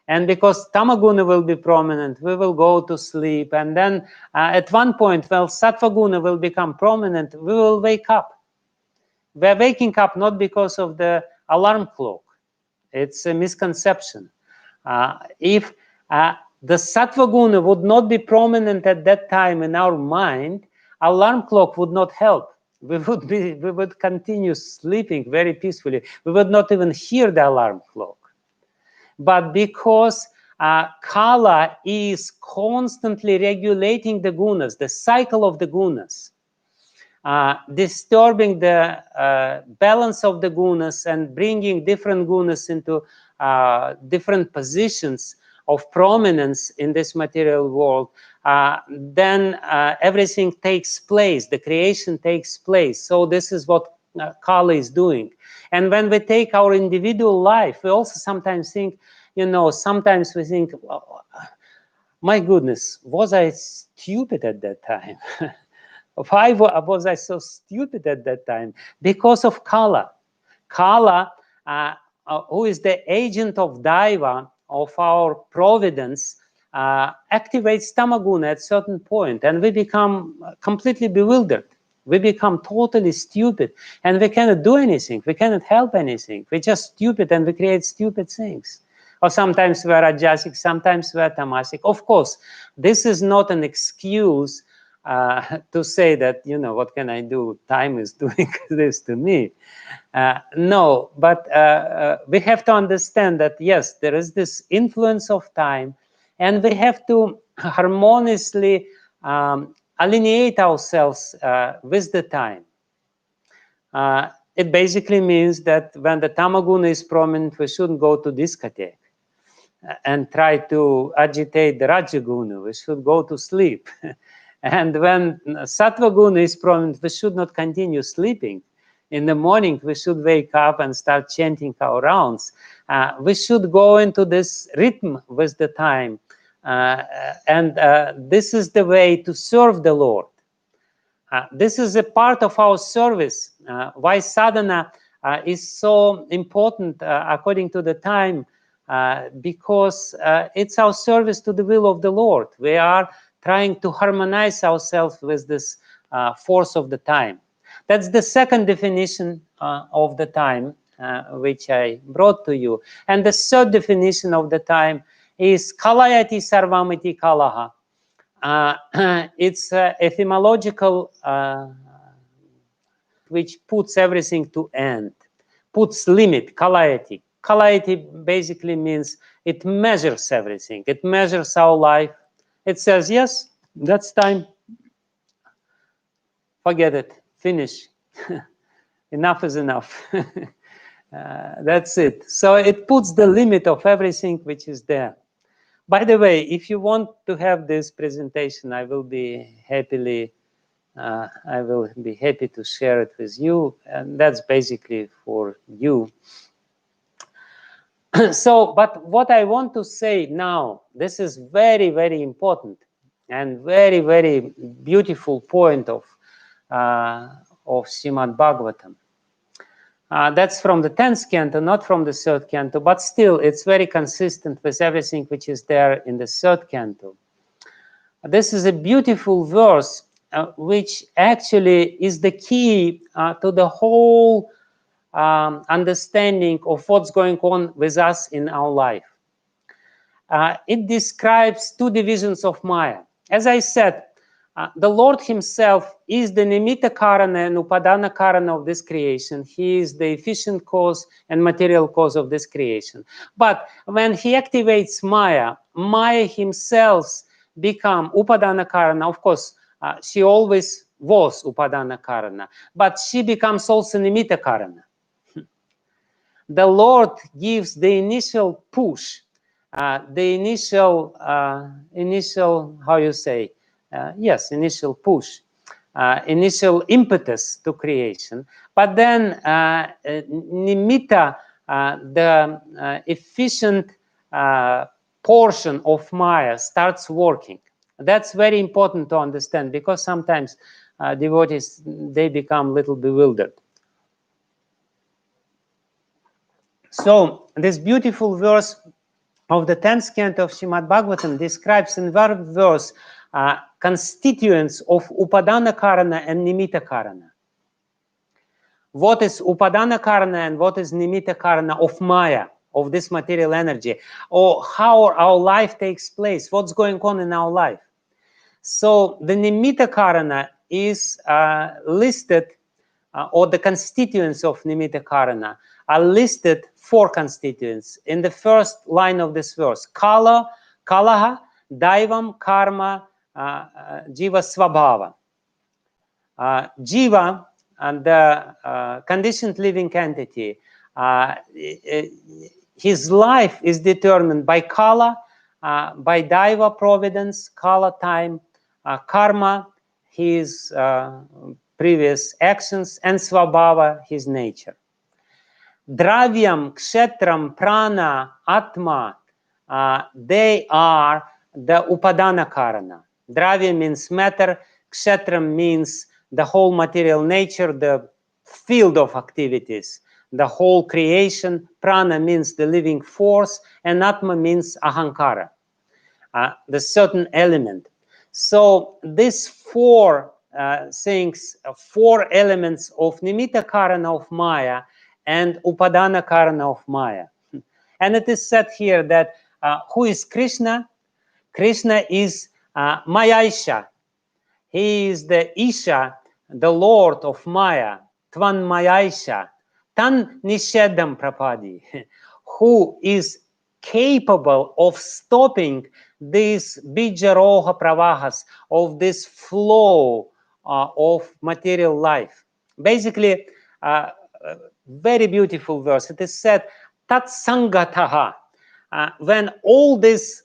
And because tamaguna will be prominent, we will go to sleep. And then at one point, well, sattvaguna will become prominent, we will wake up. We're waking up not because of the alarm clock. It's a misconception. If the sattvaguna would not be prominent at that time in our mind, alarm clock would not help. We would continue sleeping very peacefully. We would not even hear the alarm clock. But because kala is constantly regulating the gunas, the cycle of the gunas, disturbing the balance of the gunas and bringing different gunas into different positions of prominence in this material world, then everything takes place, the creation takes place. So this is what Kala is doing. And when we take our individual life, we also sometimes think, you know, sometimes we think, oh, my goodness, was I stupid at that time? Why was I so stupid at that time? Because of Kala. Kala, who is the agent of Daiva, of our providence, activates tamaguna at a certain point, and we become completely bewildered. We become totally stupid, and we cannot do anything. We cannot help anything. We're just stupid, and we create stupid things. Or sometimes we're rajasic, sometimes we're tamasic. Of course, this is not an excuse to say that, you know, what can I do? Time is doing this to me. No, but we have to understand that, yes, there is this influence of time, and we have to harmoniously alienate ourselves with the time. It basically means that when the tamaguna is prominent, we shouldn't go to discotheque and try to agitate the rajaguna. We should go to sleep. And when sattvaguna is prominent, we should not continue sleeping. In the morning, we should wake up and start chanting our rounds. We should go into this rhythm with the time. And this is the way to serve the Lord. This is a part of our service. Why sadhana is so important according to the time, because it's our service to the will of the Lord. We are trying to harmonize ourselves with this force of the time. That's the second definition of the time, which I brought to you. And the third definition of the time is kalayati sarvamiti kalaha. It's etymological, which puts everything to end, puts limit, kalayati. Kalayati basically means it measures everything. It measures our life. It says, yes, that's time. Forget it. Finish. Enough is enough. That's it. So it puts the limit of everything which is there. By the way, if you want to have this presentation, I will be happy to share it with you, and that's basically for you. So, but what I want to say now, this is very, very important and very, very beautiful point of Srimad-Bhagavatam. That's from the 10th canto, not from the 3rd canto, but still it's very consistent with everything which is there in the 3rd canto. This is a beautiful verse which actually is the key to the whole understanding of what's going on with us in our life. It describes two divisions of Maya. As I said, the Lord himself is the nimitta karana and upadana karana of this creation. He is the efficient cause and material cause of this creation. But when he activates Maya, Maya himself become upadana karana. Of course, she always was upadana karana, but she becomes also nimitta karana. The Lord gives the initial push, the initial, how you say, yes, initial push, initial impetus to creation. But then nimitta, the efficient portion of Maya starts working. That's very important to understand, because sometimes devotees, they become a little bewildered. So this beautiful verse of the 10th canto of Srimad-Bhagavatam describes in one verse constituents of upadana karana and nimitta karana. What is upadana karana and what is nimitta karana of Maya, of this material energy, or how our life takes place, what's going on in our life. So the nimitta karana is listed, or the constituents of nimitta karana are listed, 4 constituents in the first line of this verse: kala, kalaha, daivam, karma, jiva, svabhava. Jiva, and the conditioned living entity, his life is determined by kala, by daiva, providence, kala, time, karma, his previous actions, and svabhava, his nature. Dravyam, kshetram, prana, atma, they are the upadana karana. Dravya means matter, kshetram means the whole material nature, the field of activities, the whole creation. Prana means the living force, and atma means ahankara, the certain element. So these 4 things, 4 elements of nimitta karana of Maya and upadana karana of Maya. And it is said here that who is Krishna? Krishna is Mayaisha. He is the Isha, the Lord of Maya, Tvan Mayaisha, Tan Nishedam Prapadi, who is capable of stopping these bijaroha pravahas, of this flow of material life. Basically, very beautiful verse. It is said, Tat Sangataha, when all these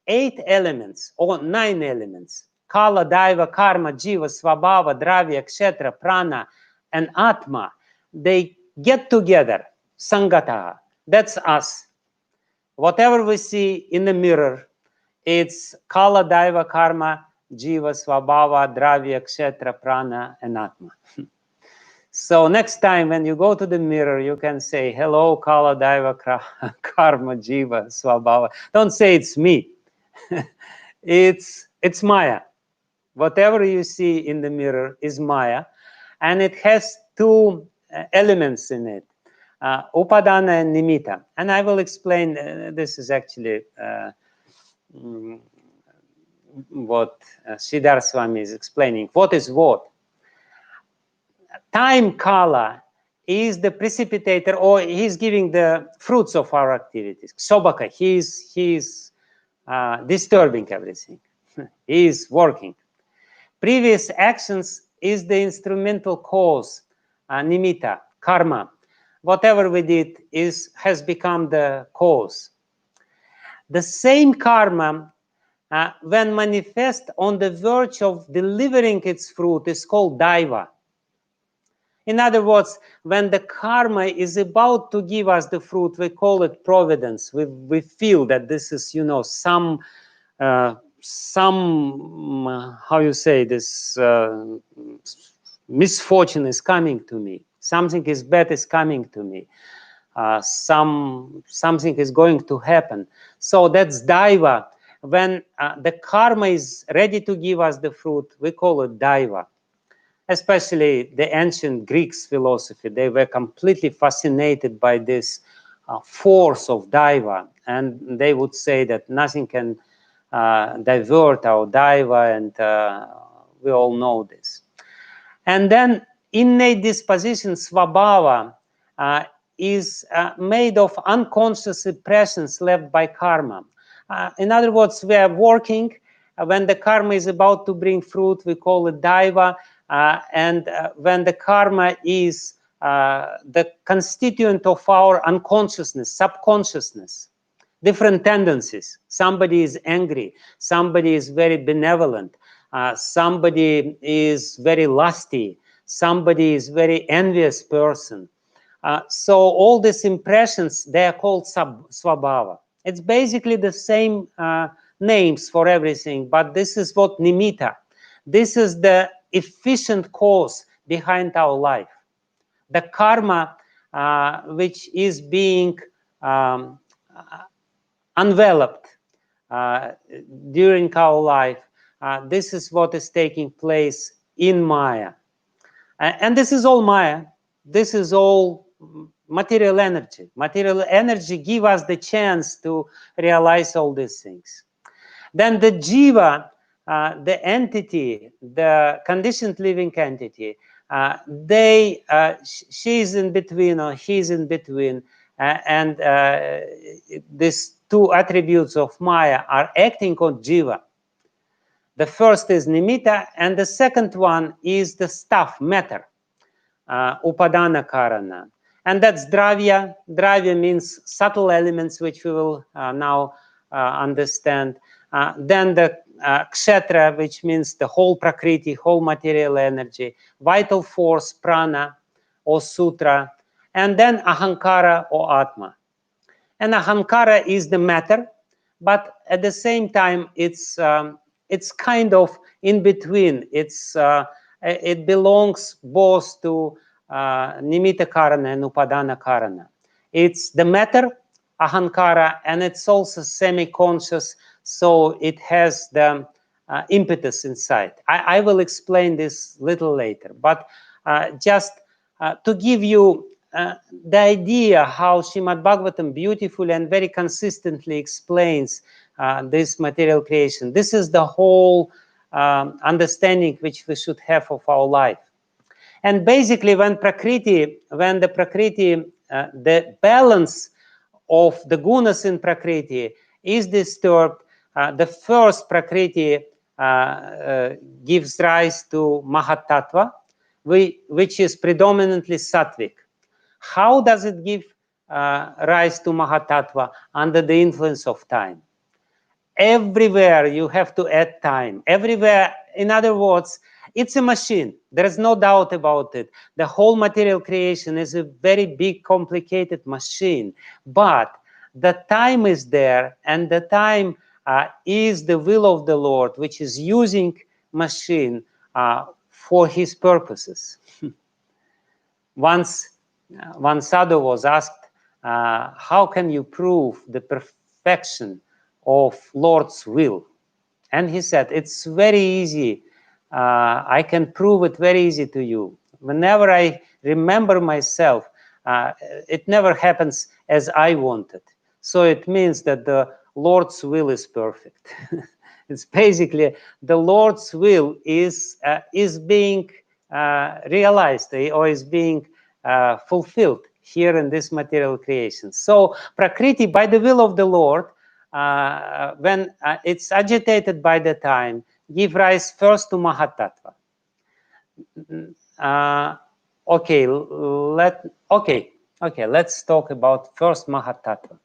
8 elements or 9 elements, kala, daiva, karma, jiva, svabhava, dravya, kshetra, prana, and atma, they get together, sangataha. That's us. Whatever we see in the mirror, it's kala, daiva, karma, Jiva, Svabhava, Dravya, Kshetra, Prana, and Atma. So next time when you go to the mirror, you can say, hello, Kala, Daiva, Karma, Jiva, Svabhava. Don't say it's me. It's Maya. Whatever you see in the mirror is Maya. And it has two elements in it, Upadana and Nimitta. And I will explain, this is actually what Sridhar Swami is explaining. What is what? Time, Kala, is the precipitator, or he's giving the fruits of our activities. Sobhaka, he's disturbing everything. He is working. Previous actions is the instrumental cause, nimitta, karma. Whatever we did has become the cause. The same karma, when manifest on the verge of delivering its fruit, is called daiva. In other words, when the karma is about to give us the fruit, we call it providence. We feel that this is, some how you say this, misfortune is coming to me. Something is bad is coming to me. Something is going to happen. So that's daiva. When the karma is ready to give us the fruit, we call it daiva. Especially the ancient Greeks philosophy, they were completely fascinated by this force of daiva, and they would say that nothing can divert our daiva, and we all know this. And then innate disposition, svabhava, is made of unconscious impressions left by karma. In other words, we are working. When the karma is about to bring fruit, we call it daiva. And when the karma is the constituent of our unconsciousness, subconsciousness, different tendencies. Somebody is angry, somebody is very benevolent, somebody is very lusty, somebody is very envious person. So all these impressions, they are called svabhava. It's basically the same names for everything, but this is what nimitta. This is the efficient cause behind our life. The karma which is being enveloped during our life, this is what is taking place in Maya. And this is all Maya. This is all material energy. Material energy gives us the chance to realize all these things. Then the jiva, the entity, the conditioned living entity, she is in between, or he is in between, and these two attributes of Maya are acting on jiva. The first is nimitta, and the second one is the stuff, matter, upadana karana. And that's dravya. Dravya means subtle elements, which we will now understand. Then the kshetra, which means the whole prakriti, whole material energy, vital force, prana or sutra, and then ahankara or atma. And ahankara is the matter, but at the same time, it's kind of in between. It belongs both to nimitta karana and upadana karana. It's the matter, ahankara, and it's also semi-conscious, so it has the impetus inside. I will explain this a little later, but just to give you the idea how Srimad-Bhagavatam beautifully and very consistently explains this material creation. This is the whole understanding which we should have of our life. And basically, when the prakriti, the balance of the gunas in prakriti is disturbed, the first prakriti gives rise to mahatattva, which is predominantly sattvic. How does it give rise to mahatattva? Under the influence of time. Everywhere you have to add time. Everywhere, in other words, it's a machine. There is no doubt about it. The whole material creation is a very big, complicated machine. But the time is there, and the time is the will of the Lord, which is using machine for his purposes. Once one sadhu was asked, how can you prove the perfection of Lord's will? And he said, it's very easy. I can prove it very easy to you. Whenever I remember myself, it never happens as I wanted. So it means that the Lord's will is perfect. It's basically the Lord's will is being realized or is being fulfilled here in this material creation. So Prakriti, by the will of the Lord, when it's agitated by the time, give rise first to Mahatattva. Let's talk about first Mahatattva.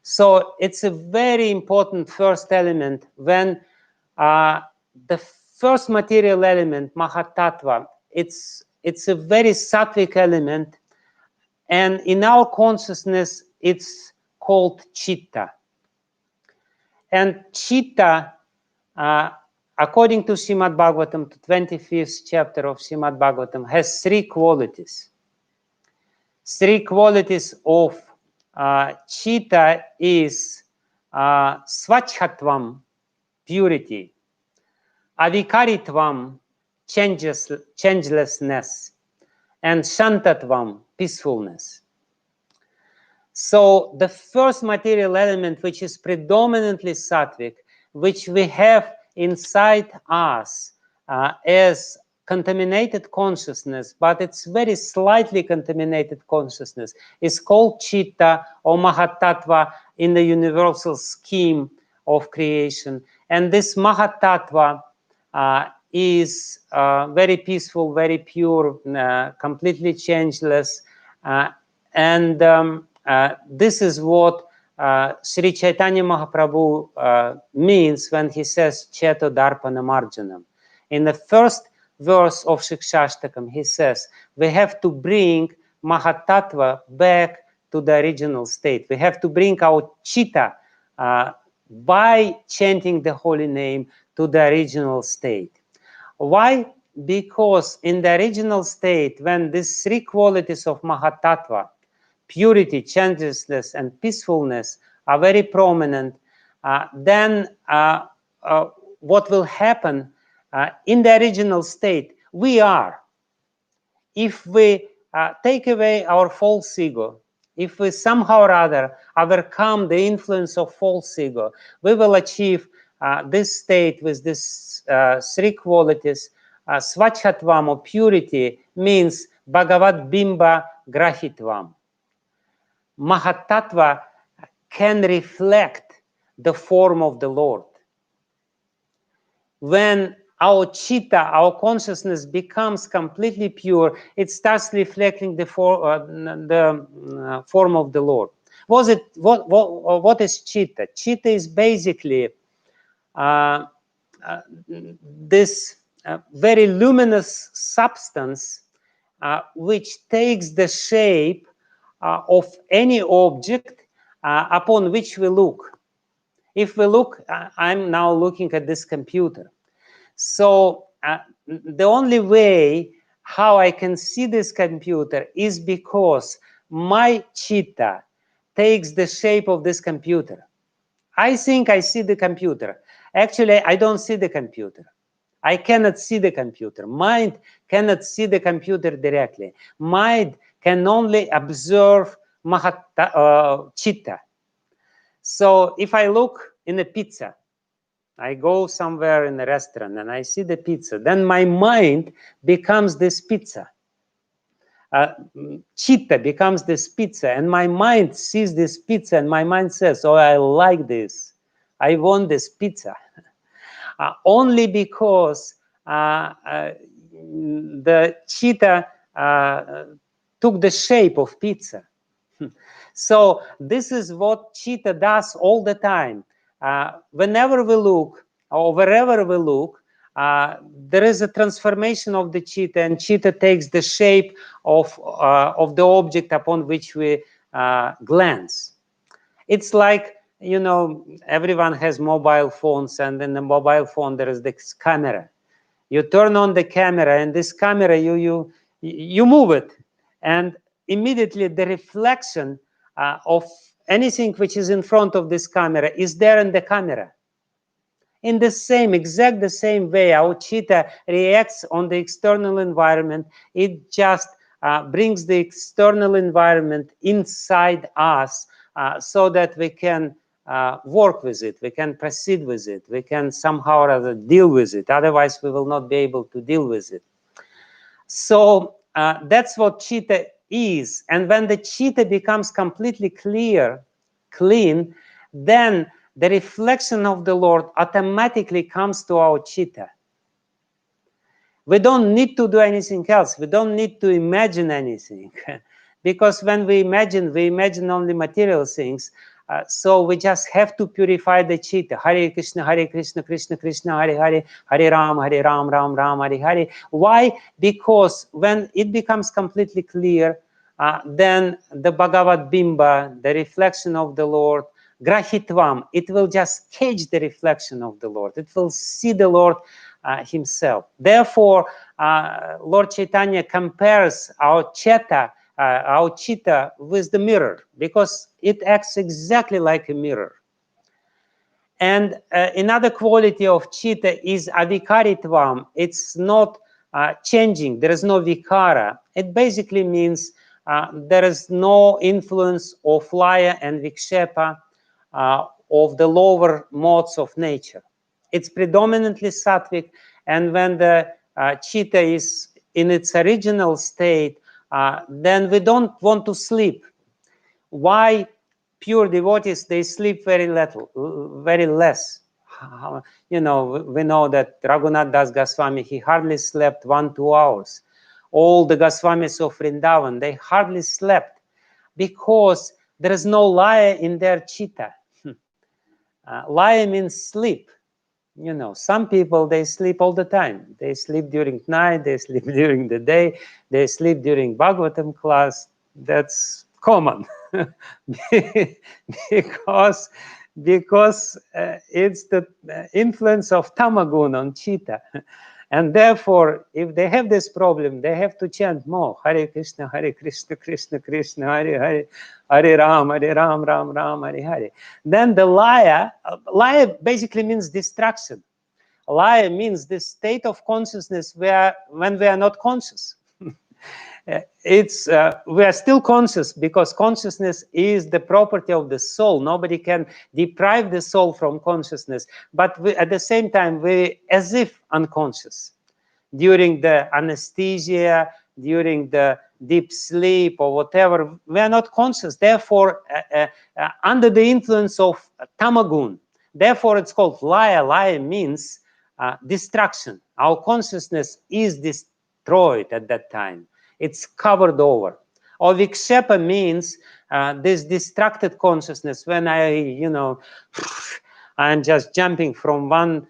So it's a very important first element when the first material element, Mahatattva, it's a very sattvic element, and in our consciousness it's called Chitta. And Chitta, according to Srimad-Bhagavatam, the 25th chapter of Srimad-Bhagavatam, has three qualities. Three qualities of Chitta is Svachhatvam, purity, Avikaritvam, changelessness, and Shantatvam, peacefulness. So the first material element, which is predominantly sattvic, which we have inside us as contaminated consciousness, but it's very slightly contaminated consciousness, is called Chitta or Mahatattva in the universal scheme of creation. And this Mahatattva is very peaceful, very pure, completely changeless, and this is what Sri Chaitanya Mahaprabhu means when he says Cheto Darpana Marjanam. In the first verse of Shikshashtakam, he says, we have to bring Mahatattva back to the original state. We have to bring our Chitta by chanting the holy name to the original state. Why? Because in the original state, when these three qualities of Mahatattva, purity, changelessness, and peacefulness are very prominent, then what will happen in the original state, we are. If we take away our false ego, if we somehow or other overcome the influence of false ego, we will achieve this state with these three qualities. Svachhatvam, or purity, means Bhagavat Bimba Grahitvam. Mahatattva can reflect the form of the Lord. When our Chitta, our consciousness becomes completely pure, it starts reflecting the form of the Lord. What is Chitta? Chitta is basically this very luminous substance which takes the shape of any object upon which we look. If we look, I'm now looking at this computer. So the only way how I can see this computer is because my Chitta takes the shape of this computer. I think I see the computer. Actually, I don't see the computer. I cannot see the computer. Mind cannot see the computer directly. Mind can only observe Chitta. So if I look in a pizza, I go somewhere in a restaurant and I see the pizza, then my mind becomes this pizza. Chitta becomes this pizza, and my mind sees this pizza, and my mind says, oh, I like this. I want this pizza. Only because the Chitta took the shape of pizza. So this is what Chitta does all the time. Whenever we look, or wherever we look, there is a transformation of the Chitta, and Chitta takes the shape of the object upon which we glance. It's like you know, everyone has mobile phones, and in the mobile phone there is this camera. You turn on the camera, and this camera, you move it, and immediately the reflection of anything which is in front of this camera is there in the camera. In the same, exact the same way, our cheetah reacts on the external environment. It just brings the external environment inside us so that we can work with it, we can proceed with it, we can somehow or other deal with it. Otherwise, we will not be able to deal with it. So that's what cheetah is. And when the cheetah becomes completely clear, clean, then the reflection of the Lord automatically comes to our cheetah. We don't need to do anything else. We don't need to imagine anything. Because when we imagine only material things. So we just have to purify the cheetah. Hare Krishna, Krishna Krishna, Hare Hare, Hare Ram, Ram Ram, Hare Hare. Why? Because when it becomes completely clear, then the Bhagavad Bimba, the reflection of the Lord, Grahitvam, it will just catch the reflection of the Lord. It will see the Lord himself. Therefore, Lord Chaitanya compares our cheetah with the mirror, because it acts exactly like a mirror. And another quality of cheetah is avikaritvam. It's not changing. There is no vikara. It basically means there is no influence of laya and vikshepa of the lower modes of nature. It's predominantly sattvic, and when the cheetah is in its original state, then we don't want to sleep. Why? Pure devotees, they sleep very little, very less. You know, we know that Raghunath Das Goswami, he hardly slept 1-2 hours. All the Goswamis of Vrindavan, they hardly slept because there is no laya in their chitta. Laya means sleep. You know, some people, they sleep all the time. They sleep during night, they sleep during the day, they sleep during Bhagavatam class. That's common. because it's the influence of tamagun on chitta. And therefore, if they have this problem, they have to chant more. Hare Krishna, Krishna Krishna, Hare Hare, Hare Ram, Ram Ram, Hare Hare. Then the laya basically means distraction. Laya means this state of consciousness where when we are not conscious. We are still conscious, because consciousness is the property of the soul. Nobody can deprive the soul from consciousness, but at the same time we as if unconscious during the anesthesia, during the deep sleep or whatever. We are not conscious, therefore under the influence of tamagun. Therefore it's called laya. Laya means distraction. Our consciousness is destroyed at that time. It's covered over. Or vikshepa means this distracted consciousness, when I'm just jumping from one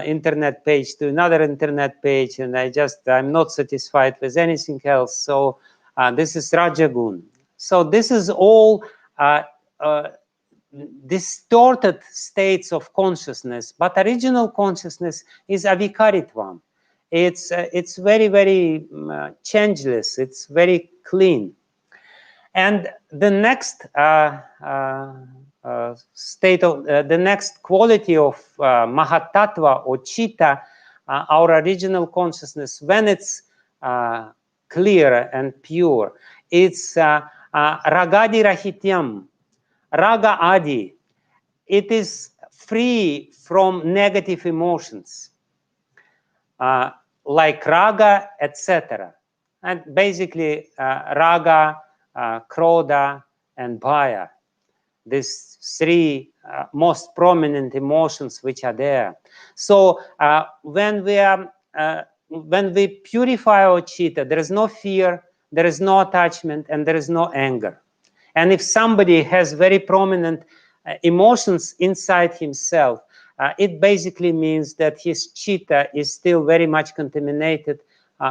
internet page to another internet page, and I'm not satisfied with anything else. So this is Rajagun. So this is all distorted states of consciousness, but original consciousness is avikaritvam. It's very, very changeless. It's very clean. And the next state of the next quality of mahatattva or chitta, our original consciousness, when it's clear and pure, it's ragadi rahityam, raga adi. It is free from negative emotions. Like raga, etc. And basically raga, krodha, and bhaya. These three most prominent emotions which are there. So when we purify our chitta, there is no fear, there is no attachment, and there is no anger. And if somebody has very prominent emotions inside himself, it basically means that his chitta is still very much contaminated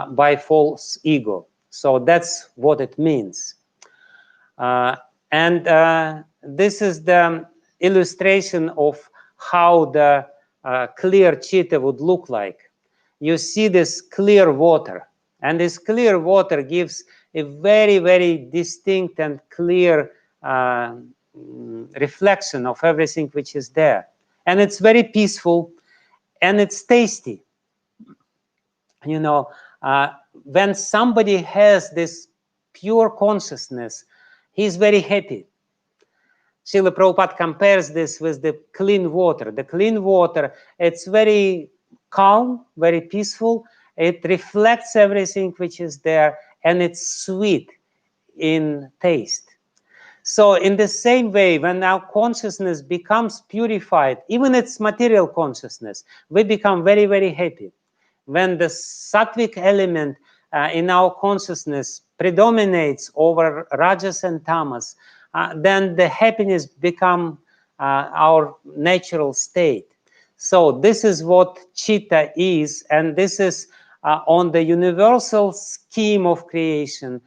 by false ego. So that's what it means. And this is illustration of how the clear chitta would look like. You see this clear water, and this clear water gives a very, very distinct and clear reflection of everything which is there. And it's very peaceful, and it's tasty. You know, when somebody has this pure consciousness, he's very happy. Srila Prabhupada compares this with the clean water. The clean water, it's very calm, very peaceful. It reflects everything which is there, and it's sweet in taste. So in the same way, when our consciousness becomes purified, even its material consciousness, we become very, very happy. When the sattvic element in our consciousness predominates over rajas and tamas, then the happiness become our natural state. So this is what chitta is, and this is on the universal scheme of creation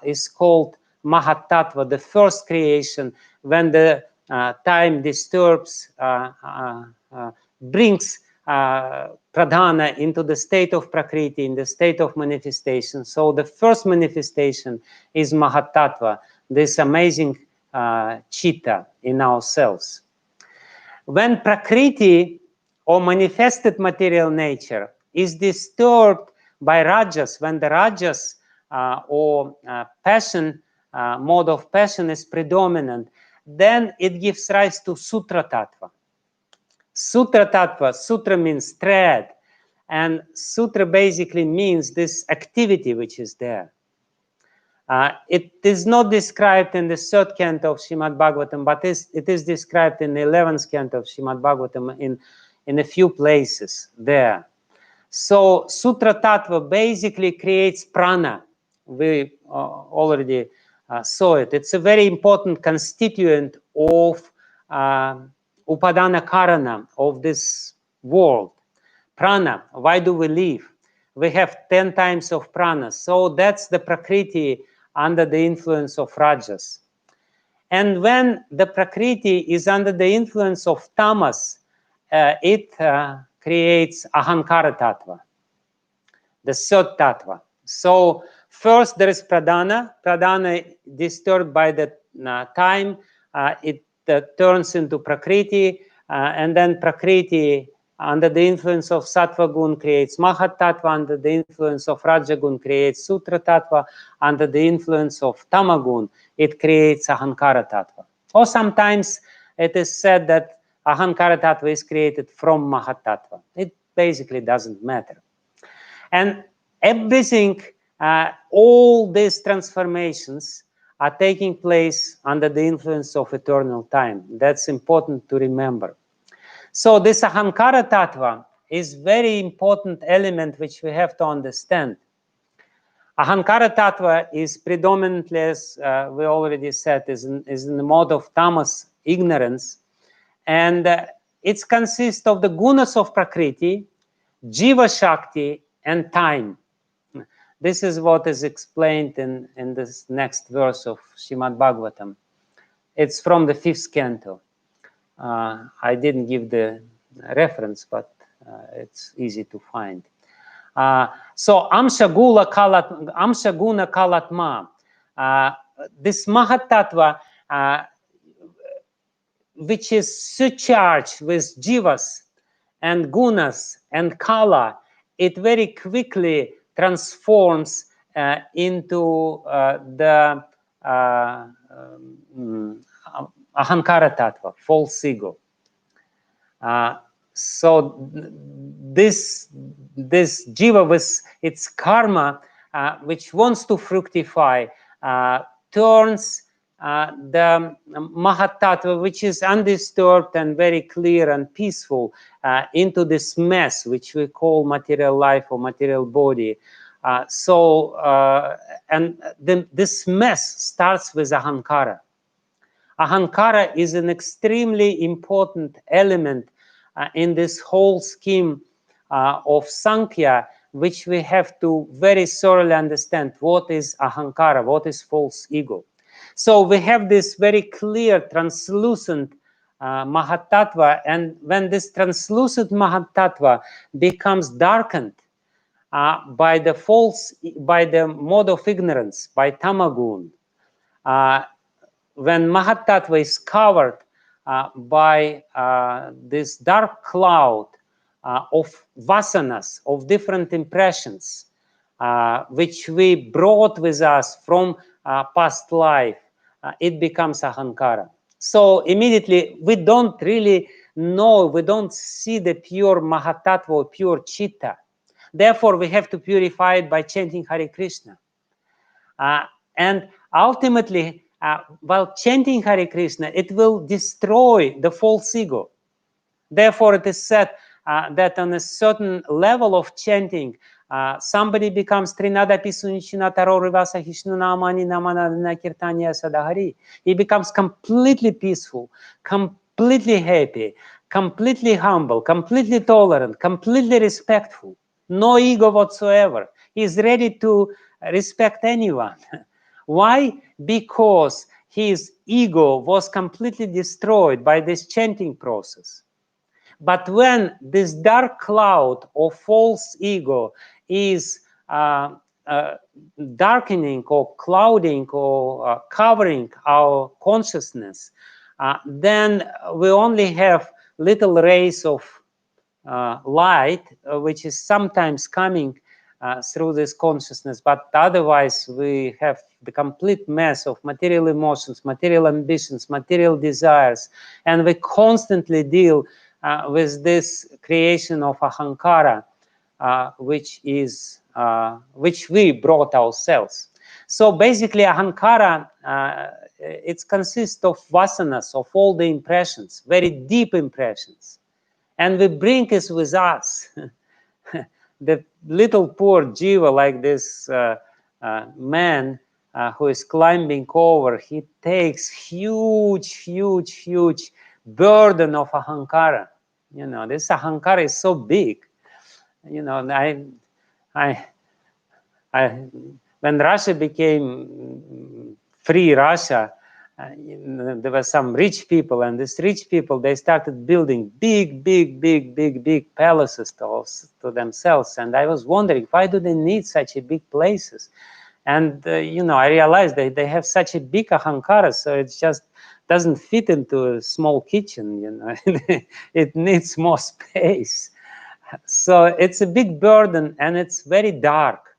is called Mahatattva, the first creation, when the time disturbs, brings pradhana into the state of prakriti, in the state of manifestation. So the first manifestation is Mahatattva, this amazing chitta in ourselves. When prakriti, or manifested material nature, is disturbed by rajas, when the rajas or passion, mode of passion is predominant, then it gives rise to sutra tattva. Sutra tattva, sutra means thread, and sutra basically means this activity which is there. It is not described in the 3rd canto of Srimad-Bhagavatam, but it is described in the 11th canto of Srimad-Bhagavatam in a few places there. So sutra tattva basically creates prana. We already saw it. It's a very important constituent of upadana karana, of this world. Prana, why do we live? We have 10 times of prana. So that's the prakriti under the influence of rajas. And when the prakriti is under the influence of tamas, it creates ahankara tattva, the 3rd tattva. So first there is pradhana. Pradhana disturbed by the time, it turns into prakriti, and then prakriti under the influence of sattva gun creates mahat tattva, under the influence of rajagun creates sutra tattva, under the influence of tamagun it creates ahankara tattva. Or sometimes it is said that ahankara tattva is created from mahat tattva. It basically doesn't matter. And everything, all these transformations are taking place under the influence of eternal time. That's important to remember. So this ahankara tattva is very important element which we have to understand. Ahankara tattva is predominantly, as we already said, is in the mode of tamas, ignorance, and it consists of the gunas of prakriti, jiva shakti, and time. This is what is explained in this next verse of Srimad-Bhagavatam. It's from the 5th canto. I didn't give the reference, but it's easy to find. So Amsha Guna Kalatma, this Mahat Tattva, which is surcharged with jivas and gunas and kala, it very quickly transforms into the ahankara tattva, false ego. So this jiva with its karma, which wants to fructify, turns the mahat tattva, which is undisturbed and very clear and peaceful, into this mess which we call material life or material body. This mess starts with ahankara. Ahankara is an extremely important element in this whole scheme of Sankhya, which we have to very thoroughly understand. What is ahankara? What is false ego? So we have this very clear, translucent Mahatattva, and when this translucent Mahatattva becomes darkened by the mode of ignorance, by tamagun, when Mahatattva is covered by this dark cloud of vasanas, of different impressions, which we brought with us from past life, it becomes ahankara. So immediately we don't really know, we don't see the pure Mahatattva or pure Chitta. Therefore, we have to purify it by chanting Hare Krishna. And ultimately, while chanting Hare Krishna, it will destroy the false ego. Therefore, it is said that on a certain level of chanting, somebody becomes Trinadapi Sunichina Taro Rivasa Hishnunamani Namana Kirtanya Sadahari. He becomes completely peaceful, completely happy, completely humble, completely tolerant, completely respectful. No ego whatsoever. He is ready to respect anyone. Why? Because his ego was completely destroyed by this chanting process. But when this dark cloud of false ego is darkening or clouding or covering our consciousness, then we only have little rays of light, which is sometimes coming through this consciousness, but otherwise we have the complete mess of material emotions, material ambitions, material desires, and we constantly deal with this creation of ahankara, which we brought ourselves. So basically, ahankara it consists of vasanas, of all the impressions, very deep impressions, and we bring it with us. The little poor jiva, like this man who is climbing over, he takes huge burden of ahankara. You know, this ahankara is so big. You know, when Russia became free Russia, there were some rich people, and these rich people, they started building big palaces to themselves. And I was wondering, why do they need such a big places? And you know, I realized that they have such a big ahankara, so it just doesn't fit into a small kitchen. You know, it needs more space. So it's a big burden, and it's very dark.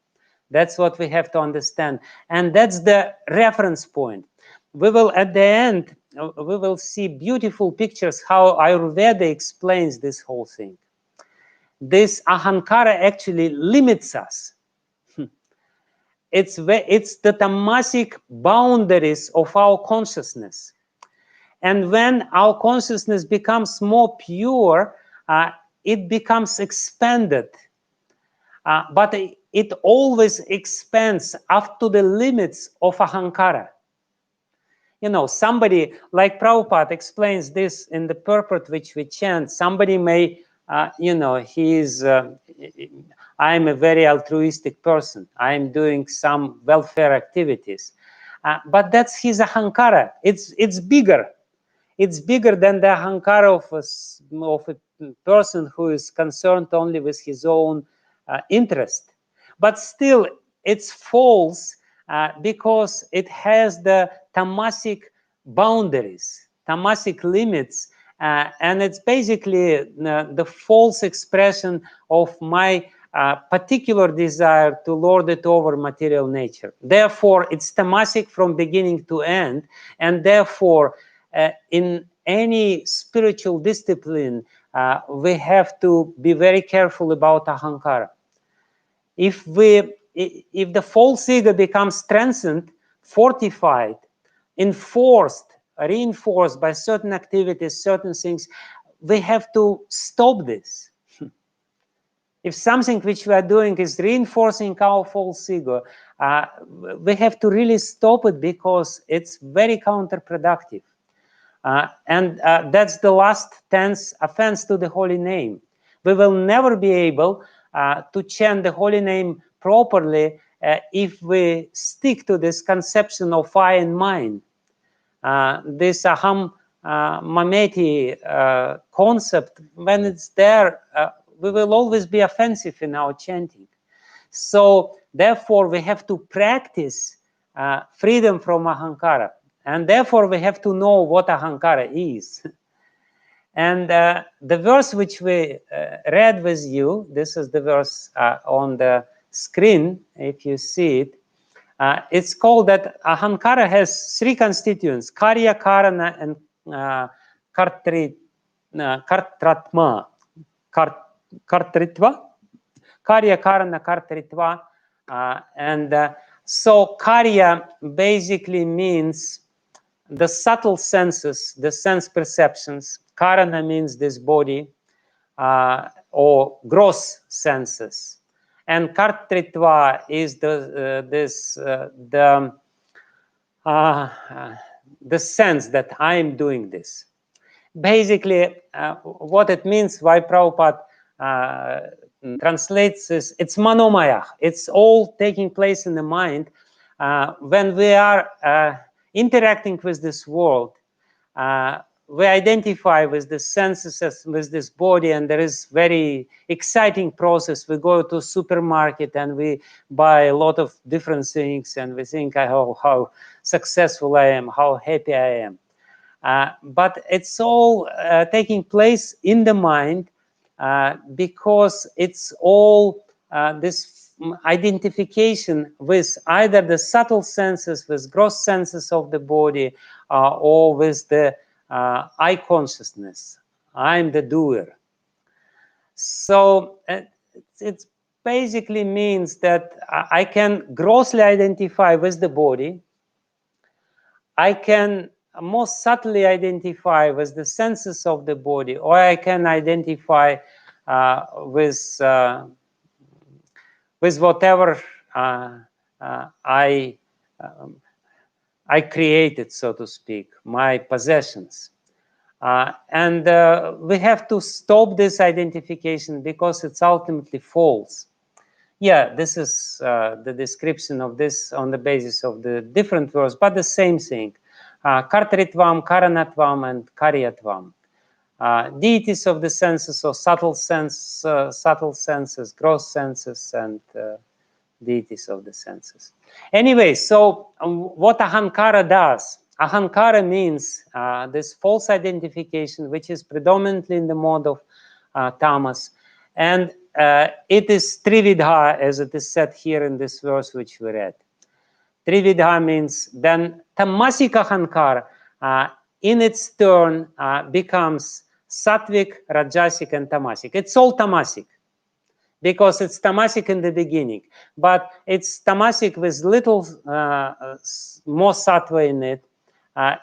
That's what we have to understand, and that's the reference point. We will, at the end, we will see beautiful pictures how Ayurveda explains this whole thing. This ahankara actually limits us. It's the tamasic boundaries of our consciousness. And when our consciousness becomes more pure, it becomes expanded. But it always expands up to the limits of ahankara. You know, somebody like Prabhupada explains this in the purport which we chant. Somebody may, you know, I'm a very altruistic person. I'm doing some welfare activities. But that's his ahankara. It's bigger. It's bigger than the ahankara of a person who is concerned only with his own interest. But still, it's false because it has the tamasic boundaries, tamasic limits, and it's basically the false expression of my particular desire to lord it over material nature. Therefore, it's tamasic from beginning to end, and therefore, in any spiritual discipline, we have to be very careful about ahankara. If the false ego becomes strengthened, fortified, reinforced by certain activities, certain things, we have to stop this. If something which we are doing is reinforcing our false ego, we have to really stop it because it's very counterproductive. And that's the last 10th offense to the holy name. We will never be able to chant the holy name properly if we stick to this conception of I and mine. This aham mameti concept, when it's there, we will always be offensive in our chanting. So therefore, we have to practice freedom from ahankara. And therefore, we have to know what ahankara is. And the verse which we read with you, this is the verse on the screen, if you see it. It's called that ahankara has three constituents: karya, karana, and kartratma. Kartritva. Karya, karana, kartritva. So karya basically means the subtle senses, the sense perceptions. Karana means this body, or gross senses. And kartritva is the sense that I am doing this. Basically, what it means, why Prabhupada translates is, it's manomaya. It's all taking place in the mind. When we are interacting with this world, we identify with the senses, with this body, and there is very exciting process. We go to supermarket and we buy a lot of different things, and we think, oh, how successful I am, how happy I am. But it's all taking place in the mind because it's all this identification with either the subtle senses, with gross senses of the body, or with the I consciousness. I'm the doer. So it basically means that I can grossly identify with the body. I can most subtly identify with the senses of the body, or I can identify with whatever I created, so to speak, my possessions. And we have to stop this identification because it's ultimately false. Yeah, this is the description of this on the basis of the different words, but the same thing. Kartritvam, karanatvam, and karyatvam. Deities of the senses, or subtle senses, gross senses, and deities of the senses. Anyway, so what ahankara does? Ahankara means this false identification, which is predominantly in the mode of tamas, and it is trividha, as it is said here in this verse which we read. Trividha means then tamasic ahankara in its turn becomes sattvic, rajasic, and tamasic. It's all tamasic because it's tamasic in the beginning, but it's tamasic with little more sattva in it.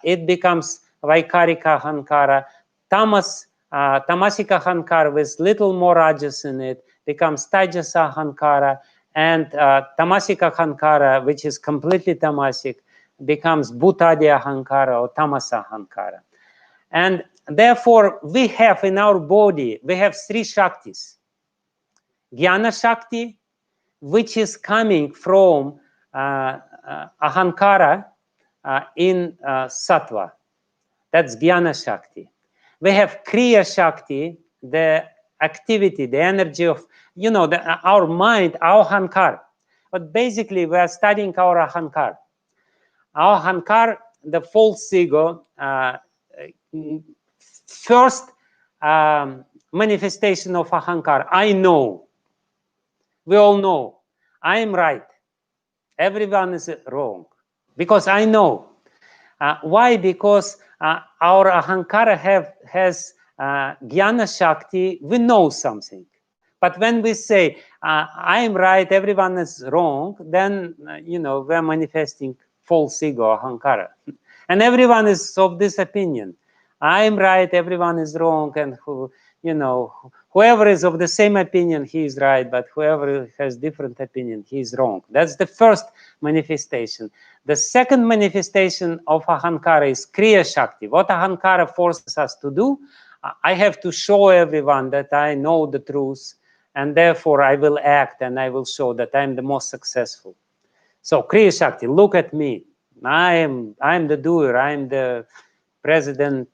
It becomes vaikarika ahankara. Tamasic ahankara with little more rajas in it becomes tajasa ahankara, and tamasic ahankara, which is completely tamasic, becomes bhutadi ahankara or tamasa ahankara. And therefore, we have in our body, we have three shaktis. Jnana Shakti, which is coming from ahankara in sattva. That's Jnana Shakti. We have Kriya Shakti, the activity, the energy of, our mind, our ahankara. But basically, we are studying our ahankara. Our ahankara, the false ego, first manifestation of ahankara, I know. We all know I am right. Everyone is wrong because I know. Why? Because our ahankara has jnana shakti. We know something. But when we say I am right, everyone is wrong, then we're manifesting false ego, ahankara, and everyone is of this opinion. I am right, everyone is wrong, and whoever is of the same opinion, he is right, but whoever has different opinion, he is wrong. That's the first manifestation. The second manifestation of ahankara is kriya shakti. What ahankara forces us to do? I have to show everyone that I know the truth, and therefore I will act and I will show that I'm the most successful. So kriya shakti, look at me. I am the doer. I'm the president,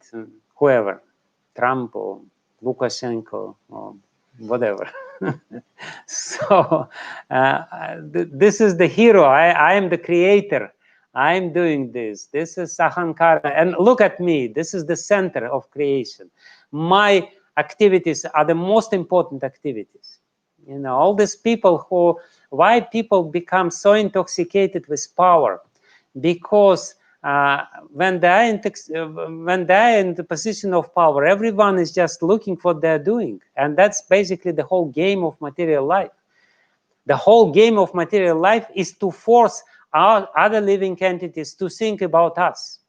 whoever, Trump or Lukashenko or whatever. So this is the hero. I am the creator. I'm doing this. This is Ahankara. And look at me. This is the center of creation. My activities are the most important activities. You know, all these people who, why people become so intoxicated with power? Because when they're in the position of power, everyone is just looking what they're doing. And that's basically the whole game of material life. The whole game of material life is to force our other living entities to think about us.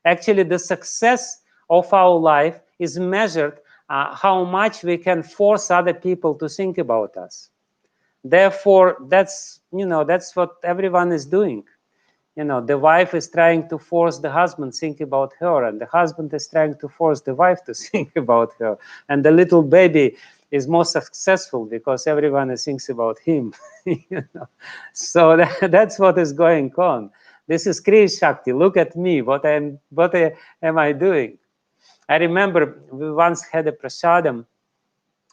Actually, the success of our life is measured how much we can force other people to think about us. Therefore, that's, you know, that's what everyone is doing. You know, the wife is trying to force the husband to think about her, and the husband is trying to force the wife to think about her. And the little baby is more successful because everyone thinks about him. You know? So that's what is going on. This is Kriya Shakti. Look at me. What am I doing? I remember we once had a prasadam,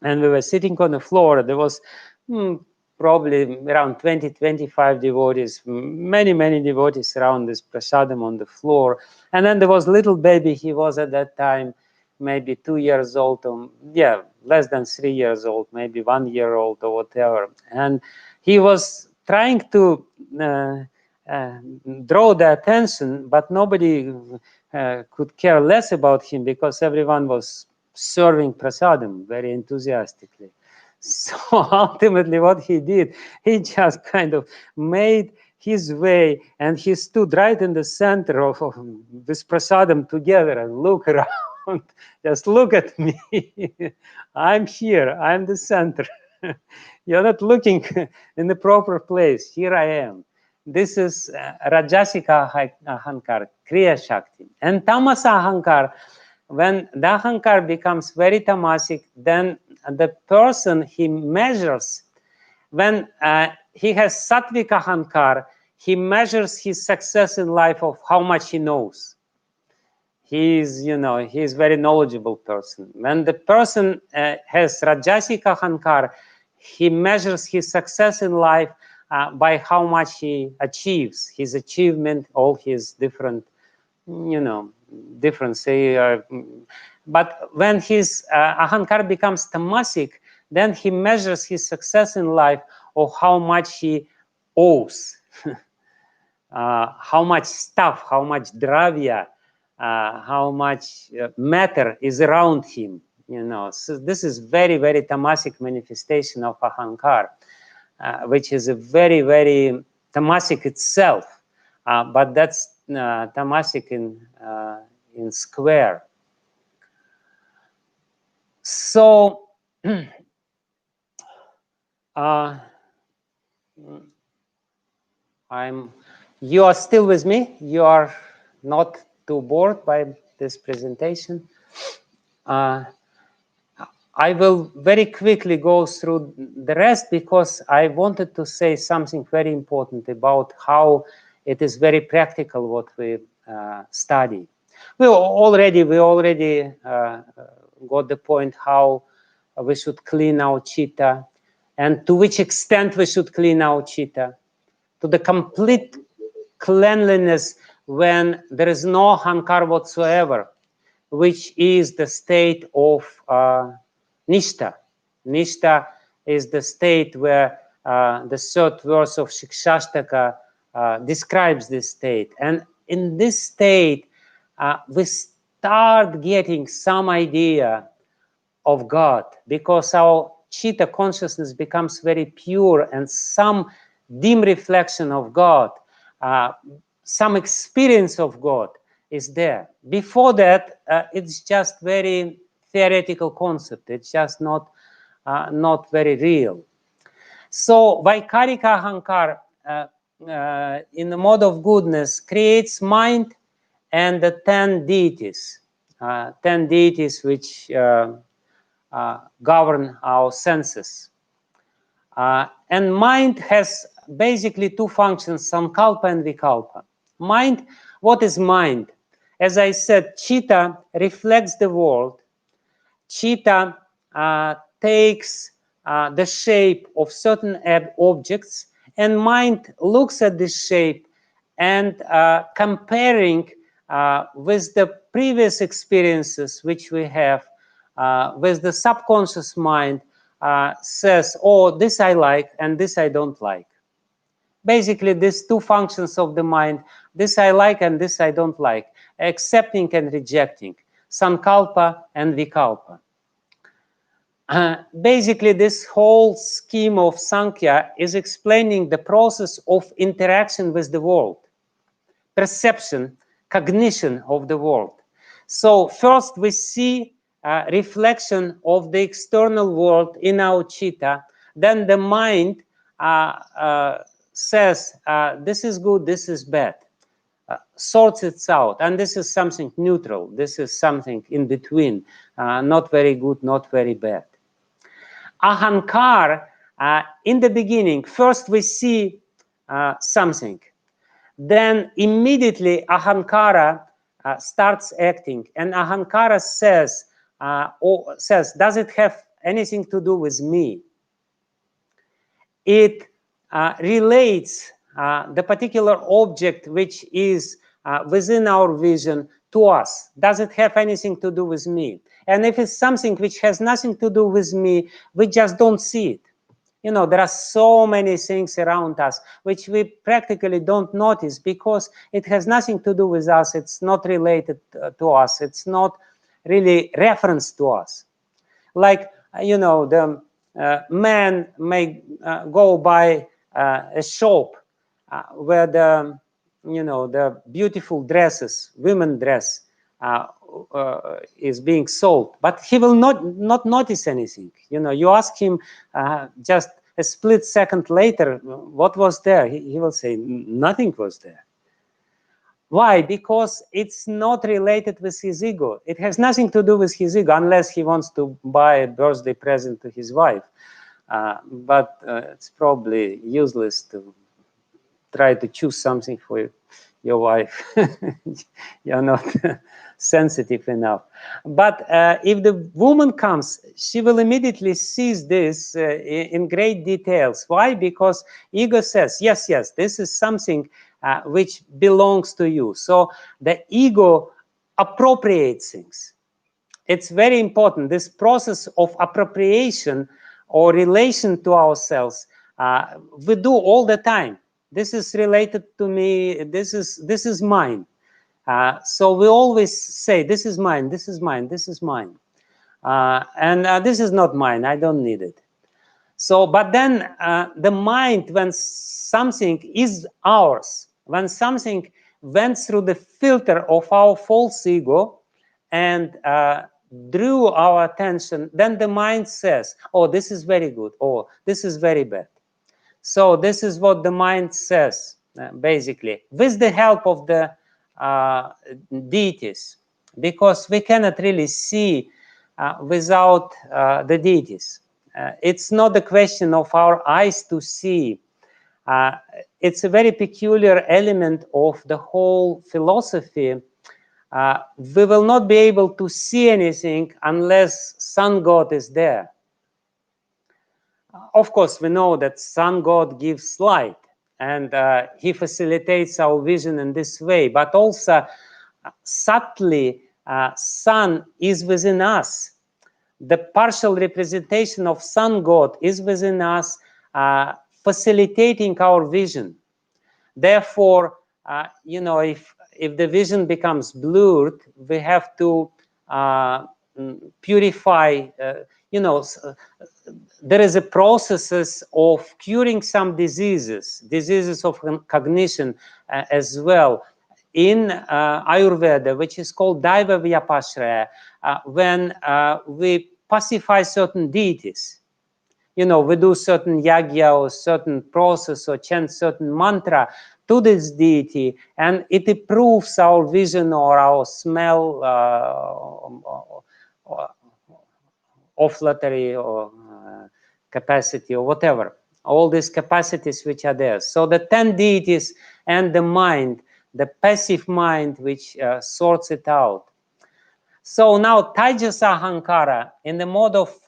and we were sitting on the floor. There was probably around 20-25 devotees, many devotees around this prasadam on the floor. And then there was little baby. He was at that time maybe 2 years old, or yeah, less than 3 years old, maybe 1 year old or whatever. And he was trying to draw the attention, but nobody could care less about him because everyone was serving prasadam very enthusiastically. So ultimately what he did, he just kind of made his way, and he stood right in the center of this prasadam together and look around. Just look at me. I'm here. I'm the center. You're not looking in the proper place. Here I am. This is Rajasika Ahankar, Kriya Shakti. And Tamasa Ahankar, when the Ahankar becomes very tamasic, then the person, he measures, when he has Sattvic Ahankar, he measures his success in life of how much he knows. He's, you know, he's very knowledgeable person. When the person has Rajasic Ahankar, he measures his success in life by how much he achieves, his achievement, all his different, you know, different, say, but when his Ahankar becomes tamasic, then he measures his success in life or how much he owes, how much stuff, how much dravya, how much matter is around him, you know. So this is very tamasic manifestation of Ahankar, which is a very tamasic itself, but that's tamasic in square. So you are still with me? You are not too bored by this presentation? I will very quickly go through the rest because I wanted to say something very important about how it is very practical what we study. We already got the point how we should clean our chitta, and to which extent we should clean our chitta, to the complete cleanliness when there is no Ahankar whatsoever, which is the state of Nishta. Nishta is the state where the third verse of Shikshashtaka describes this state. And in this state, we start getting some idea of God, because our chitta consciousness becomes very pure, and some dim reflection of God, some experience of God is there. Before that, it's just very theoretical concept. It's just not very real. So Vaikarika Ahankar, in the mode of goodness, creates mind and the 10 deities. 10 deities which govern our senses. And mind has basically two functions, sankalpa and vikalpa. Mind, what is mind? As I said, chitta reflects the world. Chitta takes the shape of certain objects, and mind looks at this shape and comparing with the previous experiences which we have, with the subconscious mind, says, oh, this I like and this I don't like. Basically, these two functions of the mind, this I like and this I don't like, accepting and rejecting, sankalpa and vikalpa. Basically, this whole scheme of Sankhya is explaining the process of interaction with the world, perception, cognition of the world. So first we see a reflection of the external world in our chitta. Then the mind says, this is good, this is bad. Sorts it out, and this is something neutral. This is something in between, not very good, not very bad. Ahankar, in the beginning, first we see something. Then immediately Ahankara starts acting, and Ahankara says, does it have anything to do with me? It relates the particular object which is within our vision to us. Does it have anything to do with me? And if it's something which has nothing to do with me, we just don't see it. You know, there are so many things around us which we practically don't notice because it has nothing to do with us. It's not related to us. It's not really reference to us. Like, you know, the man may go by a shop where the, you know, the beautiful dresses, women dress, is being sold, but he will not notice anything. You know, you ask him just a split second later, what was there? He will say, nothing was there. Why? Because it's not related with his ego. It has nothing to do with his ego, unless he wants to buy a birthday present to his wife. But it's probably useless to try to choose something for your wife. You're not sensitive enough. But if the woman comes, she will immediately seize this in great details. Why? Because ego says, yes, yes, this is something which belongs to you. So the ego appropriates things. It's very important. This process of appropriation or relation to ourselves, we do all the time. This is related to me. This is mine. So we always say, this is mine, this is mine, this is mine. And this is not mine, I don't need it. So, but then the mind, when something is ours, when something went through the filter of our false ego and drew our attention, then the mind says, oh, this is very good, or this is very bad. So this is what the mind says, basically, with the help of the deities, because we cannot really see without the deities. It's not a question of our eyes to see. It's a very peculiar element of the whole philosophy. We will not be able to see anything unless sun god is there. Of course, we know that sun god gives light, and he facilitates our vision in this way, but also subtly, sun is within us. The partial representation of sun god is within us, facilitating our vision. Therefore, you know, if the vision becomes blurred, we have to purify. You know, there is a processes of curing some diseases of cognition as well in Ayurveda, which is called Daiva Vyapashraya, when we pacify certain deities. You know, we do certain yagya or certain process or chant certain mantra to this deity, and it improves our vision or our smell, olfactory or capacity or whatever. All these capacities which are there. So the 10 deities and the mind the passive mind which sorts it out. So now Taijasa Ahankara, in the mode of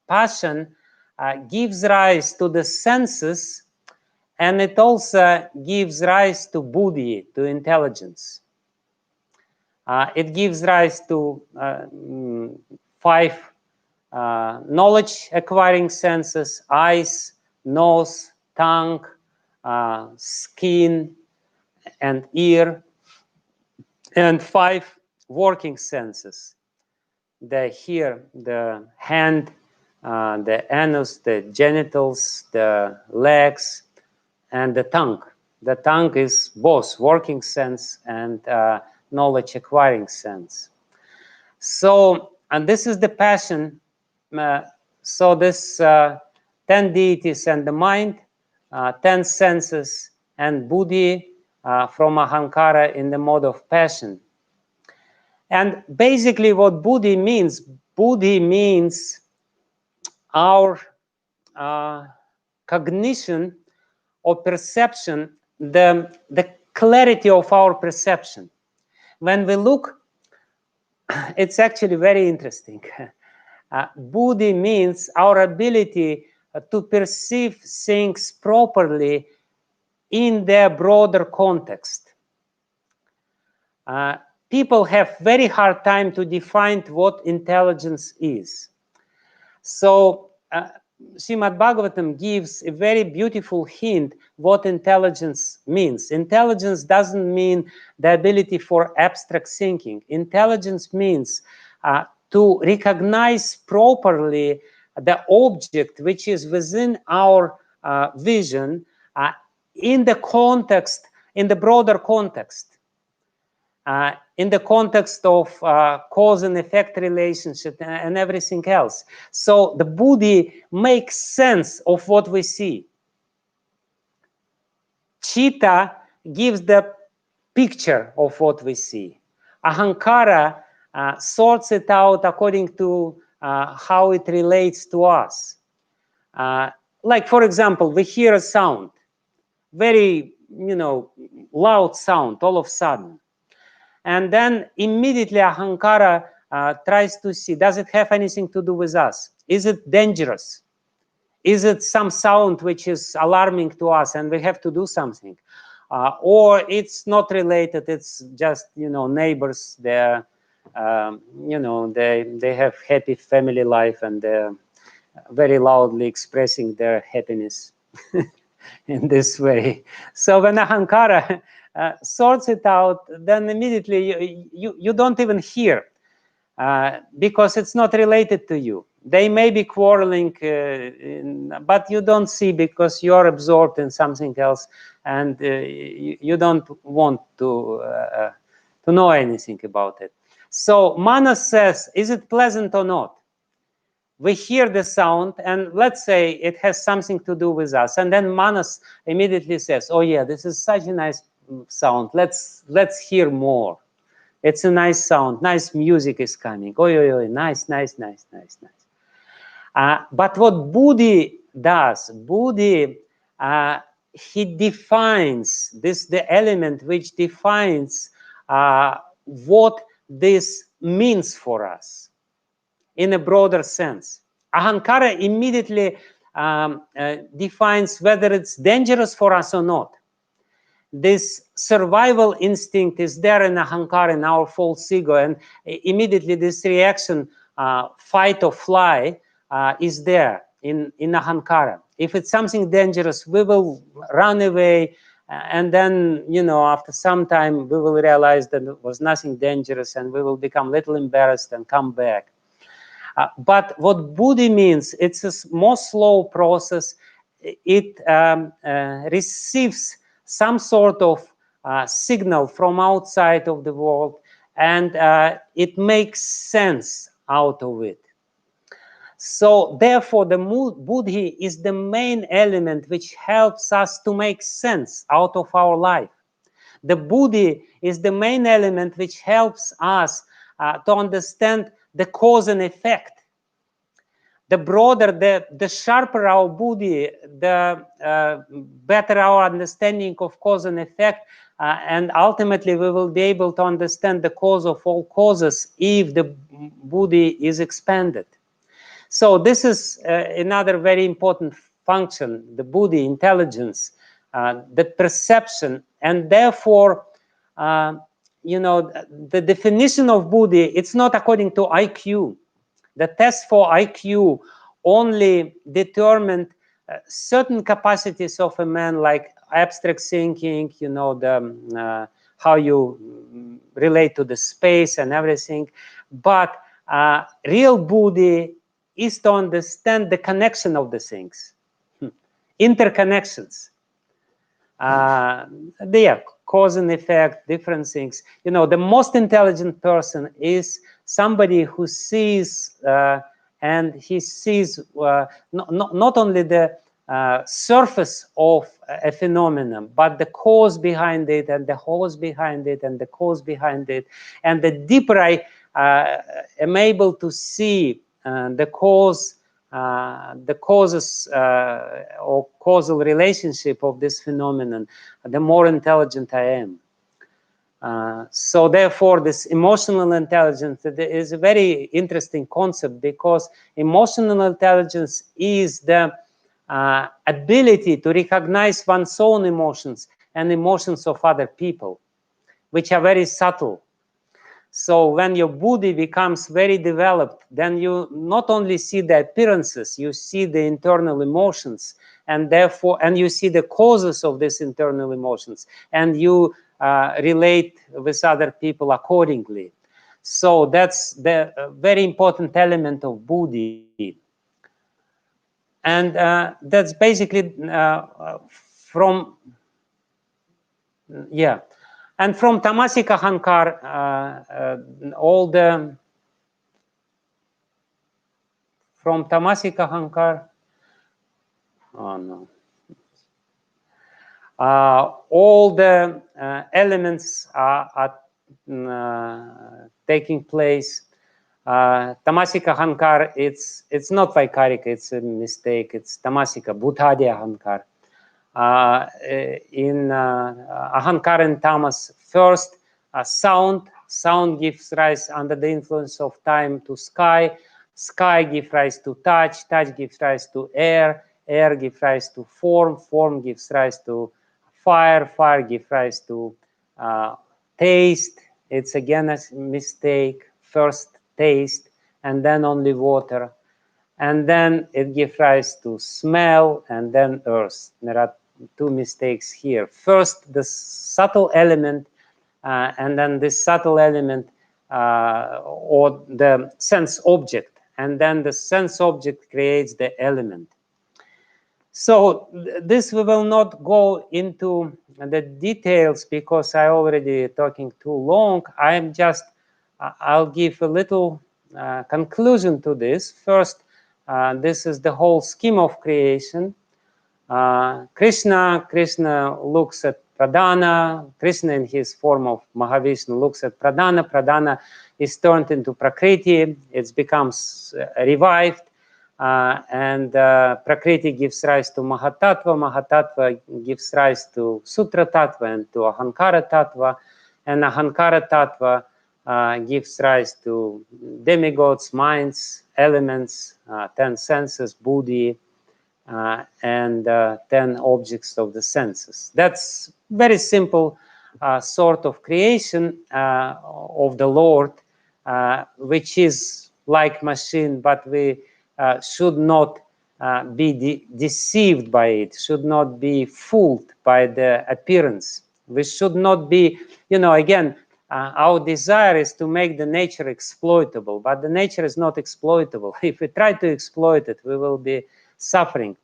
passion, gives rise to the senses, and it also gives rise to buddhi, to intelligence. It gives rise to 5 knowledge acquiring senses: eyes, nose, tongue, skin, and ear, and 5 working senses: the ear, the hand, the anus, the genitals, the legs, and the tongue. The tongue is both working sense and knowledge acquiring sense. So, and this is the passion. So this 10 deities and the mind, 10 senses, and buddhi from Ahankara in the mode of passion. And basically what buddhi means our cognition or perception, the clarity of our perception. When we look, it's actually very interesting. Buddhi means our ability to perceive things properly in their broader context. People have very hard time to define what intelligence is. So Srimad-Bhagavatam gives a very beautiful hint what intelligence means. Intelligence doesn't mean the ability for abstract thinking. Intelligence means to recognize properly the object which is within our vision in the context, in the broader context. In the context of cause and effect relationship and everything else. So the buddhi makes sense of what we see. Chitta gives the picture of what we see. Ahankara sorts it out according to how it relates to us. Like, for example, we hear a sound, very, loud sound all of a sudden. And then immediately Ahankara tries to see, does it have anything to do with us? Is it dangerous? Is it some sound which is alarming to us and we have to do something? Or it's not related, it's just, neighbors, they're, they have happy family life and they're very loudly expressing their happiness in this way. So when Ahankara sorts it out, then immediately you don't even hear because it's not related to you. They may be quarreling, but you don't see because you're absorbed in something else, and you don't want to know anything about it. So Manas says, is it pleasant or not? We hear the sound, and let's say it has something to do with us, and then Manas immediately says, oh yeah, this is such a nice sound, let's hear more. It's a nice sound, nice music is coming, nice. But what buddhi does, buddhi, he defines this, the element which defines what this means for us in a broader sense. Ahankara immediately defines whether it's dangerous for us or not. This survival instinct is there in Ahankara, in our false ego, and immediately this reaction, fight or fly, is there in Ahankara. If it's something dangerous, we will run away, and then, after some time, we will realize that it was nothing dangerous, and we will become a little embarrassed and come back. But what buddhi means, it's a more slow process. It receives some sort of signal from outside of the world, and it makes sense out of it. So therefore, the buddhi is the main element which helps us to make sense out of our life. The buddhi is the main element which helps us to understand the cause and effect. the broader, the sharper our buddhi, the better our understanding of cause and effect, and ultimately we will be able to understand the cause of all causes if the buddhi is expanded. So this is another very important function, the buddhi, intelligence, the perception, and therefore, you know, the definition of buddhi, it's not according to IQ. The test for IQ only determined certain capacities of a man, like abstract thinking, you know, the how you relate to the space and everything. But real buddhi is to understand the connection of the things, interconnections. They are cause and effect, different things. You know, the most intelligent person is somebody who sees and he sees not only the surface of a phenomenon, but the cause behind it, and the cause behind it, and the cause behind it. And the deeper I am able to see the causes or causal relationship of this phenomenon, the more intelligent I am. So therefore, this emotional intelligence is a very interesting concept, because emotional intelligence is the ability to recognize one's own emotions and emotions of other people, which are very subtle. So when your buddhi becomes very developed, then you not only see the appearances, you see the internal emotions, and therefore, and you see the causes of these internal emotions, and you relate with other people accordingly. So that's the very important element of buddhi. And that's basically from, yeah. And from Tamasic Ahankar, from Tamasic Ahankar, oh no, all the elements are taking place. Tamasika Ahankar, it's not Vaikarika, it's a mistake, it's Tamasika, Bhutadi Ahankar. In Ahankar and Tamas, first sound gives rise under the influence of time to sky gives rise to touch gives rise to air gives rise to form gives rise to fire gives rise to taste. It's again a mistake, first taste and then only water, and then it gives rise to smell and then earth. There are two mistakes here. First, the subtle element, and then this subtle element or the sense object, and then the sense object creates the element. So this we will not go into the details because I already talking too long. I'm just, I'll give a little conclusion to this. First, this is the whole scheme of creation. Krishna looks at Pradhana. Krishna in his form of Mahavishnu looks at Pradhana. Pradhana is turned into Prakriti. It becomes revived. And Prakriti gives rise to Mahatattva. Mahatattva gives rise to Sutra Tattva and to Ahankara Tattva. And Ahankara Tattva gives rise to demigods, minds, elements, 10 senses, buddhi, and 10 objects of the senses. That's very simple sort of creation of the Lord, which is like machine, but we should not be deceived by it, should not be fooled by the appearance. We should not be, you know, again, our desire is to make the nature exploitable, but the nature is not exploitable. If we try to exploit it, we will be suffering.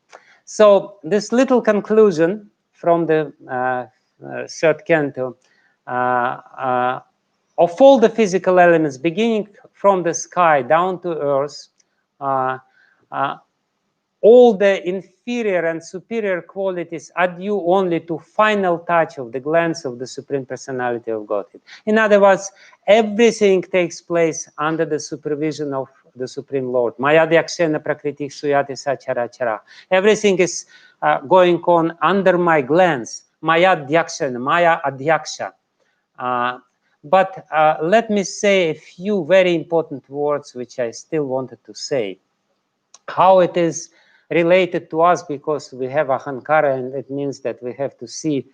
So this little conclusion from the third canto, of all the physical elements, beginning from the sky down to earth, all the inferior and superior qualities are due only to final touch of the glance of the Supreme Personality of Godhead. In other words, everything takes place under the supervision of the Supreme Lord. Maya Dyakshena Prakriti Suyati Sachara Chara. Everything is going on under my glance. Maya Dyakshena, Maya Adhyaksha. But let me say a few very important words which I still wanted to say. How it is related to us, because we have ahankara, and it means that we have to see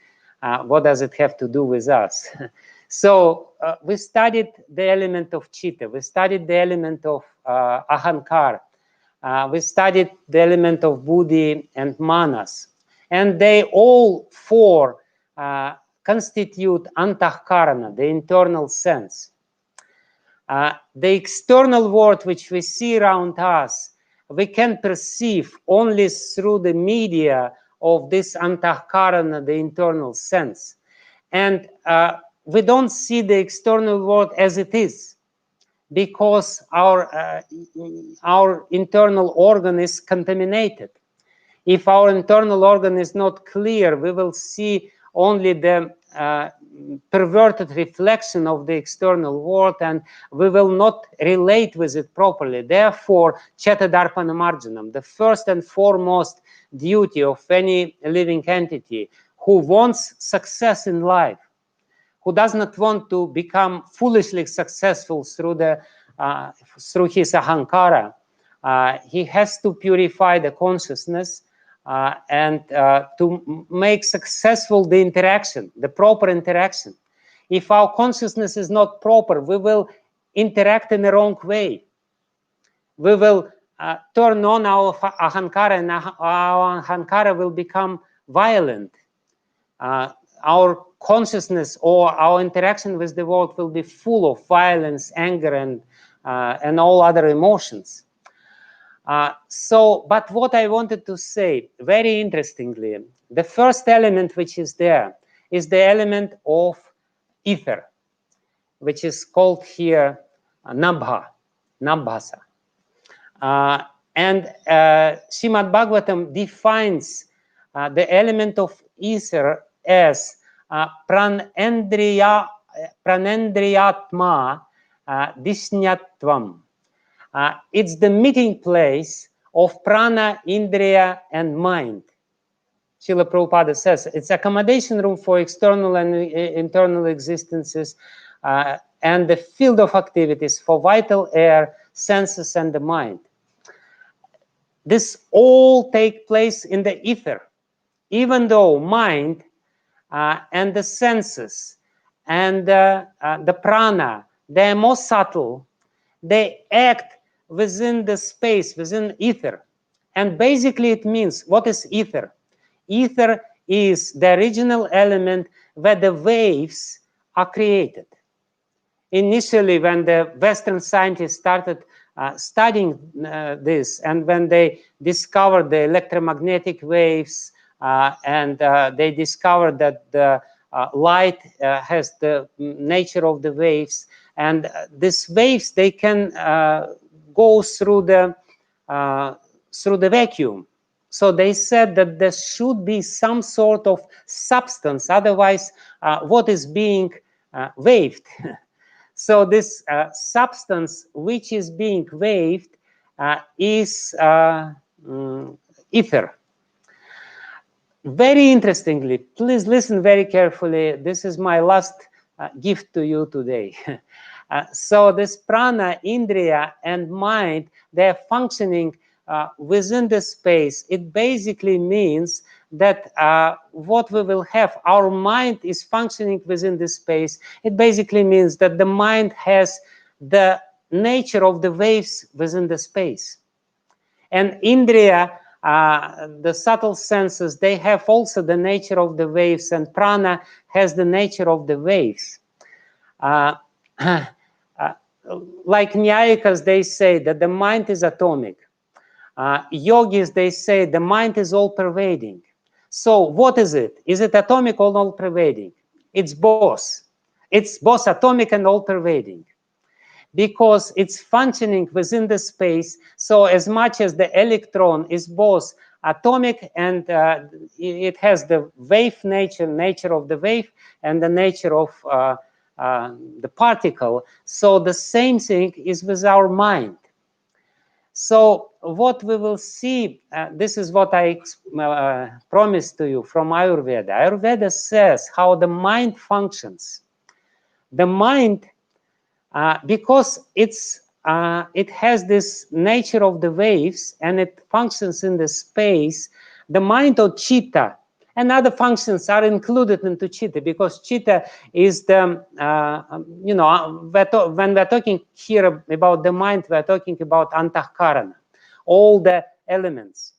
what does it have to do with us. So we studied the element of chitta, we studied the element of ahankara, we studied the element of buddhi and manas, and they all four constitute antahkarana, the internal sense. The external world which we see around us, we can perceive only through the media of this antahkarana, the internal sense. And we don't see the external world as it is, because our internal organ is contaminated. If our internal organ is not clear, we will see only the perverted reflection of the external world, and we will not relate with it properly. Therefore, Chetadarpana Marjanam, the first and foremost duty of any living entity who wants success in life, who does not want to become foolishly successful through his ahankara, he has to purify the consciousness and to make successful the interaction, the proper interaction. If our consciousness is not proper, we will interact in the wrong way. We will turn on our ahankara, and our ahankara will become violent. Our consciousness or our interaction with the world will be full of violence, anger, and all other emotions. But what I wanted to say, very interestingly, the first element which is there is the element of ether, which is called here Nabhasa. And Srimad-Bhagavatam defines the element of ether as pranendriyatma dishnyatvam. It's the meeting place of prana, indriya, and mind. Srila Prabhupada says it's accommodation room for external and internal existences, and the field of activities for vital air, senses, and the mind. This all take place in the ether, even though mind and the senses and the prana, they are more subtle. They act within the space, within ether. And basically it means, what is ether? Ether is the original element where the waves are created. Initially, when the Western scientists started studying this, and when they discovered the electromagnetic waves, and they discovered that the light has the nature of the waves, and these waves, they can go through the vacuum. So they said that there should be some sort of substance, otherwise what is being waved? So this substance which is being waved is ether. Very interestingly, please listen very carefully. This is my last gift to you today. So this prana, indriya, and mind, they're functioning within the space. It basically means that what we will have, our mind is functioning within the space. It basically means that the mind has the nature of the waves within the space. And indriya, the subtle senses, they have also the nature of the waves, and prana has the nature of the waves. Like Nyayikas, they say that the mind is atomic. Yogis, they say the mind is all-pervading. So what is it? Is it atomic or all-pervading? It's both. It's both atomic and all-pervading, because it's functioning within the space. So as much as the electron is both atomic and it has the wave nature of the wave, and the nature of the particle, so the same thing is with our mind. So what we will see, this is what I promised to you from Ayurveda. Ayurveda says how the mind functions. The mind, because it has this nature of the waves and it functions in the space, the mind of chitta and other functions are included into chitta, because chitta is the, when we're talking here about the mind, we're talking about antahkarana, all the elements.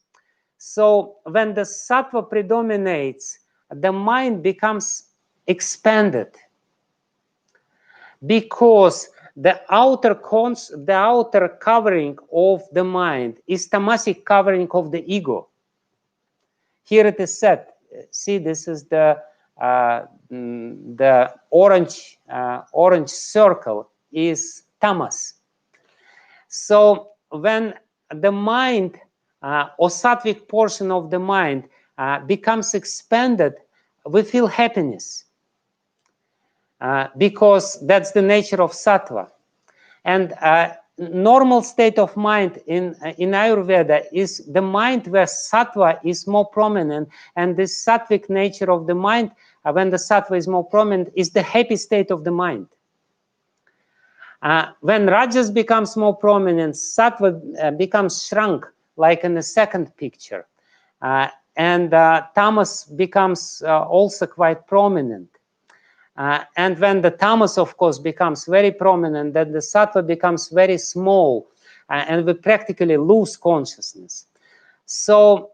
So when the sattva predominates, the mind becomes expanded, because the outer covering of the mind is tamasic covering of the ego. Here it is said, see, this is the orange circle is tamas. So when the mind or sattvic portion of the mind becomes expanded, we feel happiness, because that's the nature of sattva. And normal state of mind in Ayurveda is the mind where sattva is more prominent, and this sattvic nature of the mind, when the sattva is more prominent, is the happy state of the mind. When rajas becomes more prominent, sattva becomes shrunk, like in the second picture, and tamas becomes also quite prominent. And when the tamas, of course, becomes very prominent, then the sattva becomes very small, and we practically lose consciousness. So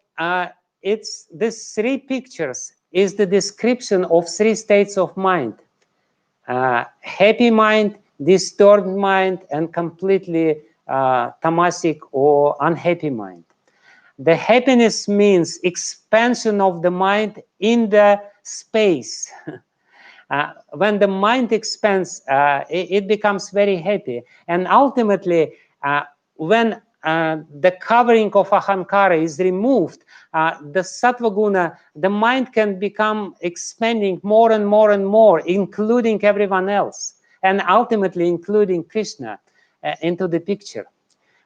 it's these three pictures is the description of three states of mind: happy mind, disturbed mind, and completely tamasic or unhappy mind. The happiness means expansion of the mind in the space. When the mind expands, it becomes very happy. And ultimately, when the covering of ahankara is removed, the sattva guna, the mind can become expanding more and more and more, including everyone else, and ultimately including Krishna into the picture.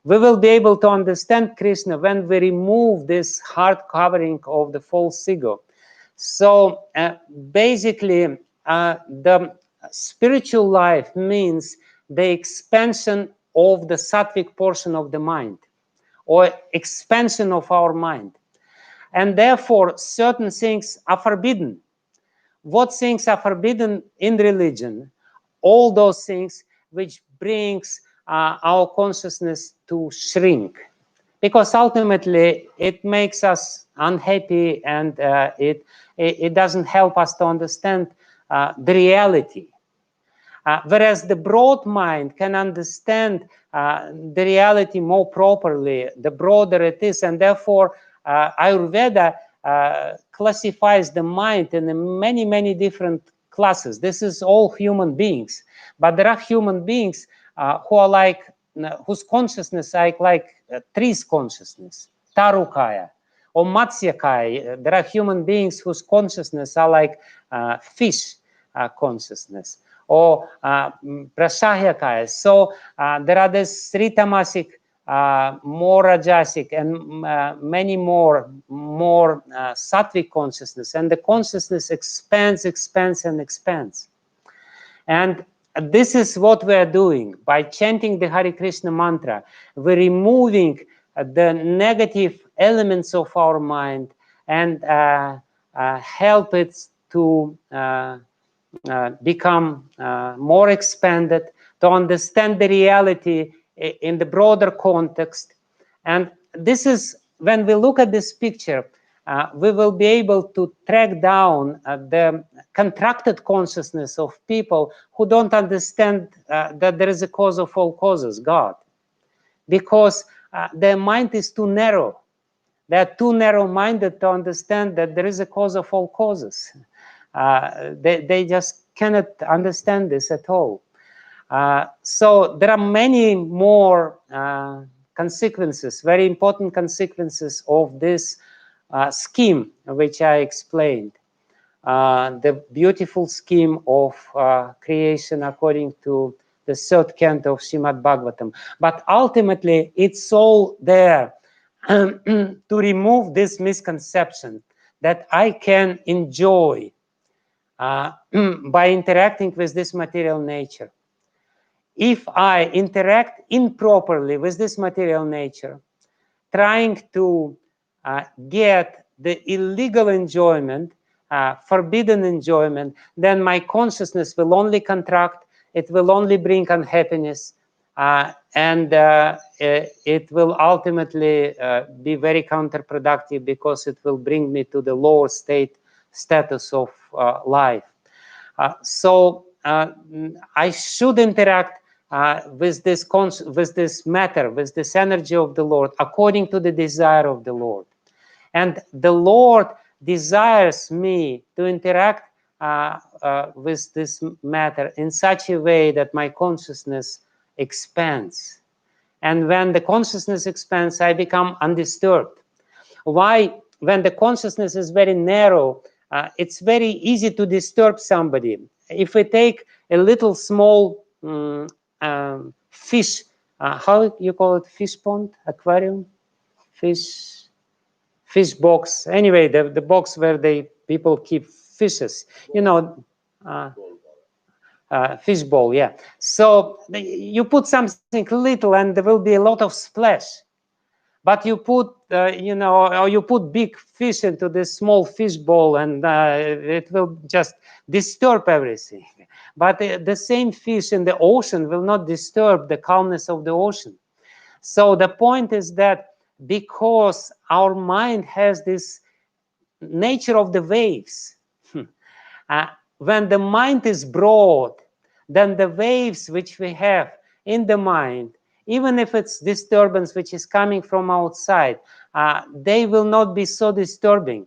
We will be able to understand Krishna when we remove this hard covering of the false ego. So basically, the spiritual life means the expansion of the sattvic portion of the mind, or expansion of our mind. And therefore, certain things are forbidden. What things are forbidden in religion? All those things which brings our consciousness to shrink, because ultimately it makes us unhappy, and it doesn't help us to understand the reality. Whereas the broad mind can understand the reality more properly, the broader it is, and therefore Ayurveda classifies the mind in many, many different classes. This is all human beings, but there are human beings who are like, whose consciousness are like trees consciousness, tarukaya, or matsyakaya. There are human beings whose consciousness are like fish consciousnness, or prasahyakaya. So there are these three tamasic, more rajasic, and many more sattvic consciousness, and the consciousness expands, and expands. And this is what we are doing by chanting the Hare Krishna mantra. We're removing the negative elements of our mind and help it to become more expanded, to understand the reality in the broader context. And this is, when we look at this picture, we will be able to track down the contracted consciousness of people who don't understand that there is a cause of all causes, God. Because their mind is too narrow. They are too narrow-minded to understand that there is a cause of all causes. They just cannot understand this at all. So there are many more consequences, very important consequences of this scheme, which I explained. The beautiful scheme of creation according to the 3rd canto of Srimad-Bhagavatam. But ultimately, it's all there to remove this misconception that I can enjoy by interacting with this material nature. If I interact improperly with this material nature, trying to get the illegal enjoyment, forbidden enjoyment, then my consciousness will only contract, it will only bring unhappiness, and it will ultimately be very counterproductive, because it will bring me to the lower status of life. So I should interact with this matter, with this energy of the Lord, according to the desire of the Lord. And the Lord desires me to interact with this matter in such a way that my consciousness expands. And when the consciousness expands, I become undisturbed. Why? When the consciousness is very narrow, it's very easy to disturb somebody. If we take a little small fish, how you call it, fish pond, aquarium, fish box. Anyway, the box where people keep fishes. You know, fish bowl. Yeah. So you put something little, and there will be a lot of splash. But you put, or you put big fish into this small fish bowl, and it will just disturb everything. But the same fish in the ocean will not disturb the calmness of the ocean. So the point is that because our mind has this nature of the waves, when the mind is broad, then the waves which we have in the mind, even if it's disturbance which is coming from outside, they will not be so disturbing.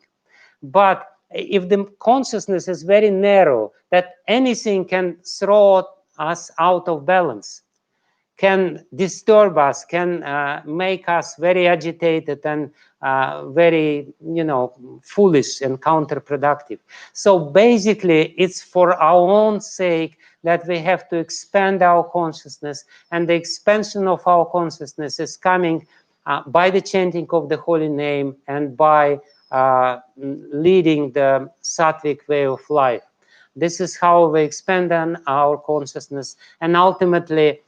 But if the consciousness is very narrow, that anything can throw us out of balance, can disturb us, can make us very agitated and very, foolish and counterproductive. So basically, it's for our own sake that we have to expand our consciousness, and the expansion of our consciousness is coming by the chanting of the holy name and by leading the sattvic way of life. This is how we expand our consciousness, and ultimately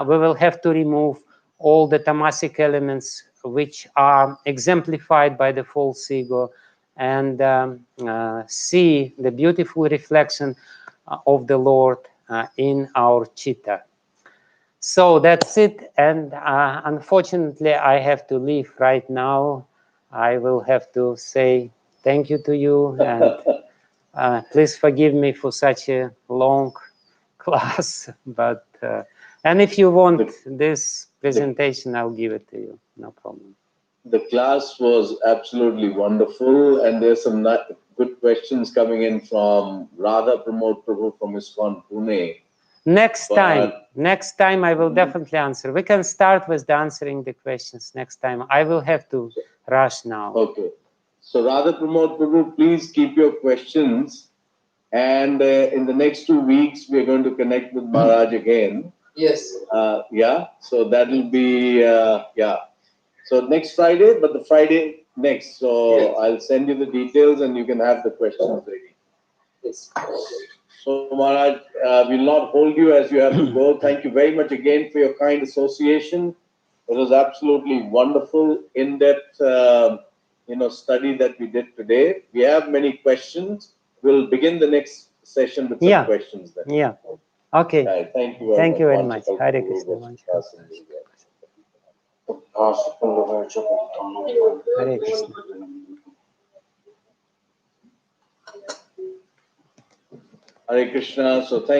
we will have to remove all the tamasic elements which are exemplified by the false ego, and see the beautiful reflection of the Lord in our chitta. So that's it, and unfortunately I have to leave right now. I will have to say thank you to you, and please forgive me for such a long class, but and if you want this presentation, I'll give it to you, no problem. The class was absolutely wonderful, and there's some good questions coming in from Radha Pramod Prabhu from ISKCON Pune. Next time I will definitely answer. We can start with answering the questions next time. I will have to rush now. Okay. So Radha Pramod Prabhu, please keep your questions. And in the next 2 weeks, we're going to connect with Maharaj again. Yes. Yeah. So that'll be, So next Friday, but the Friday next. So yes. I'll send you the details and you can have the questions ready. Yes. So Maharaj, we'll not hold you as you have to go. Thank you very much again for your kind association. It was absolutely wonderful, in-depth, study that we did today. We have many questions. We'll begin the next session with some questions then. Yeah. Okay. Right. Thank you very much. Hare Krishna. Hare Krishna. Hare Krishna. So thank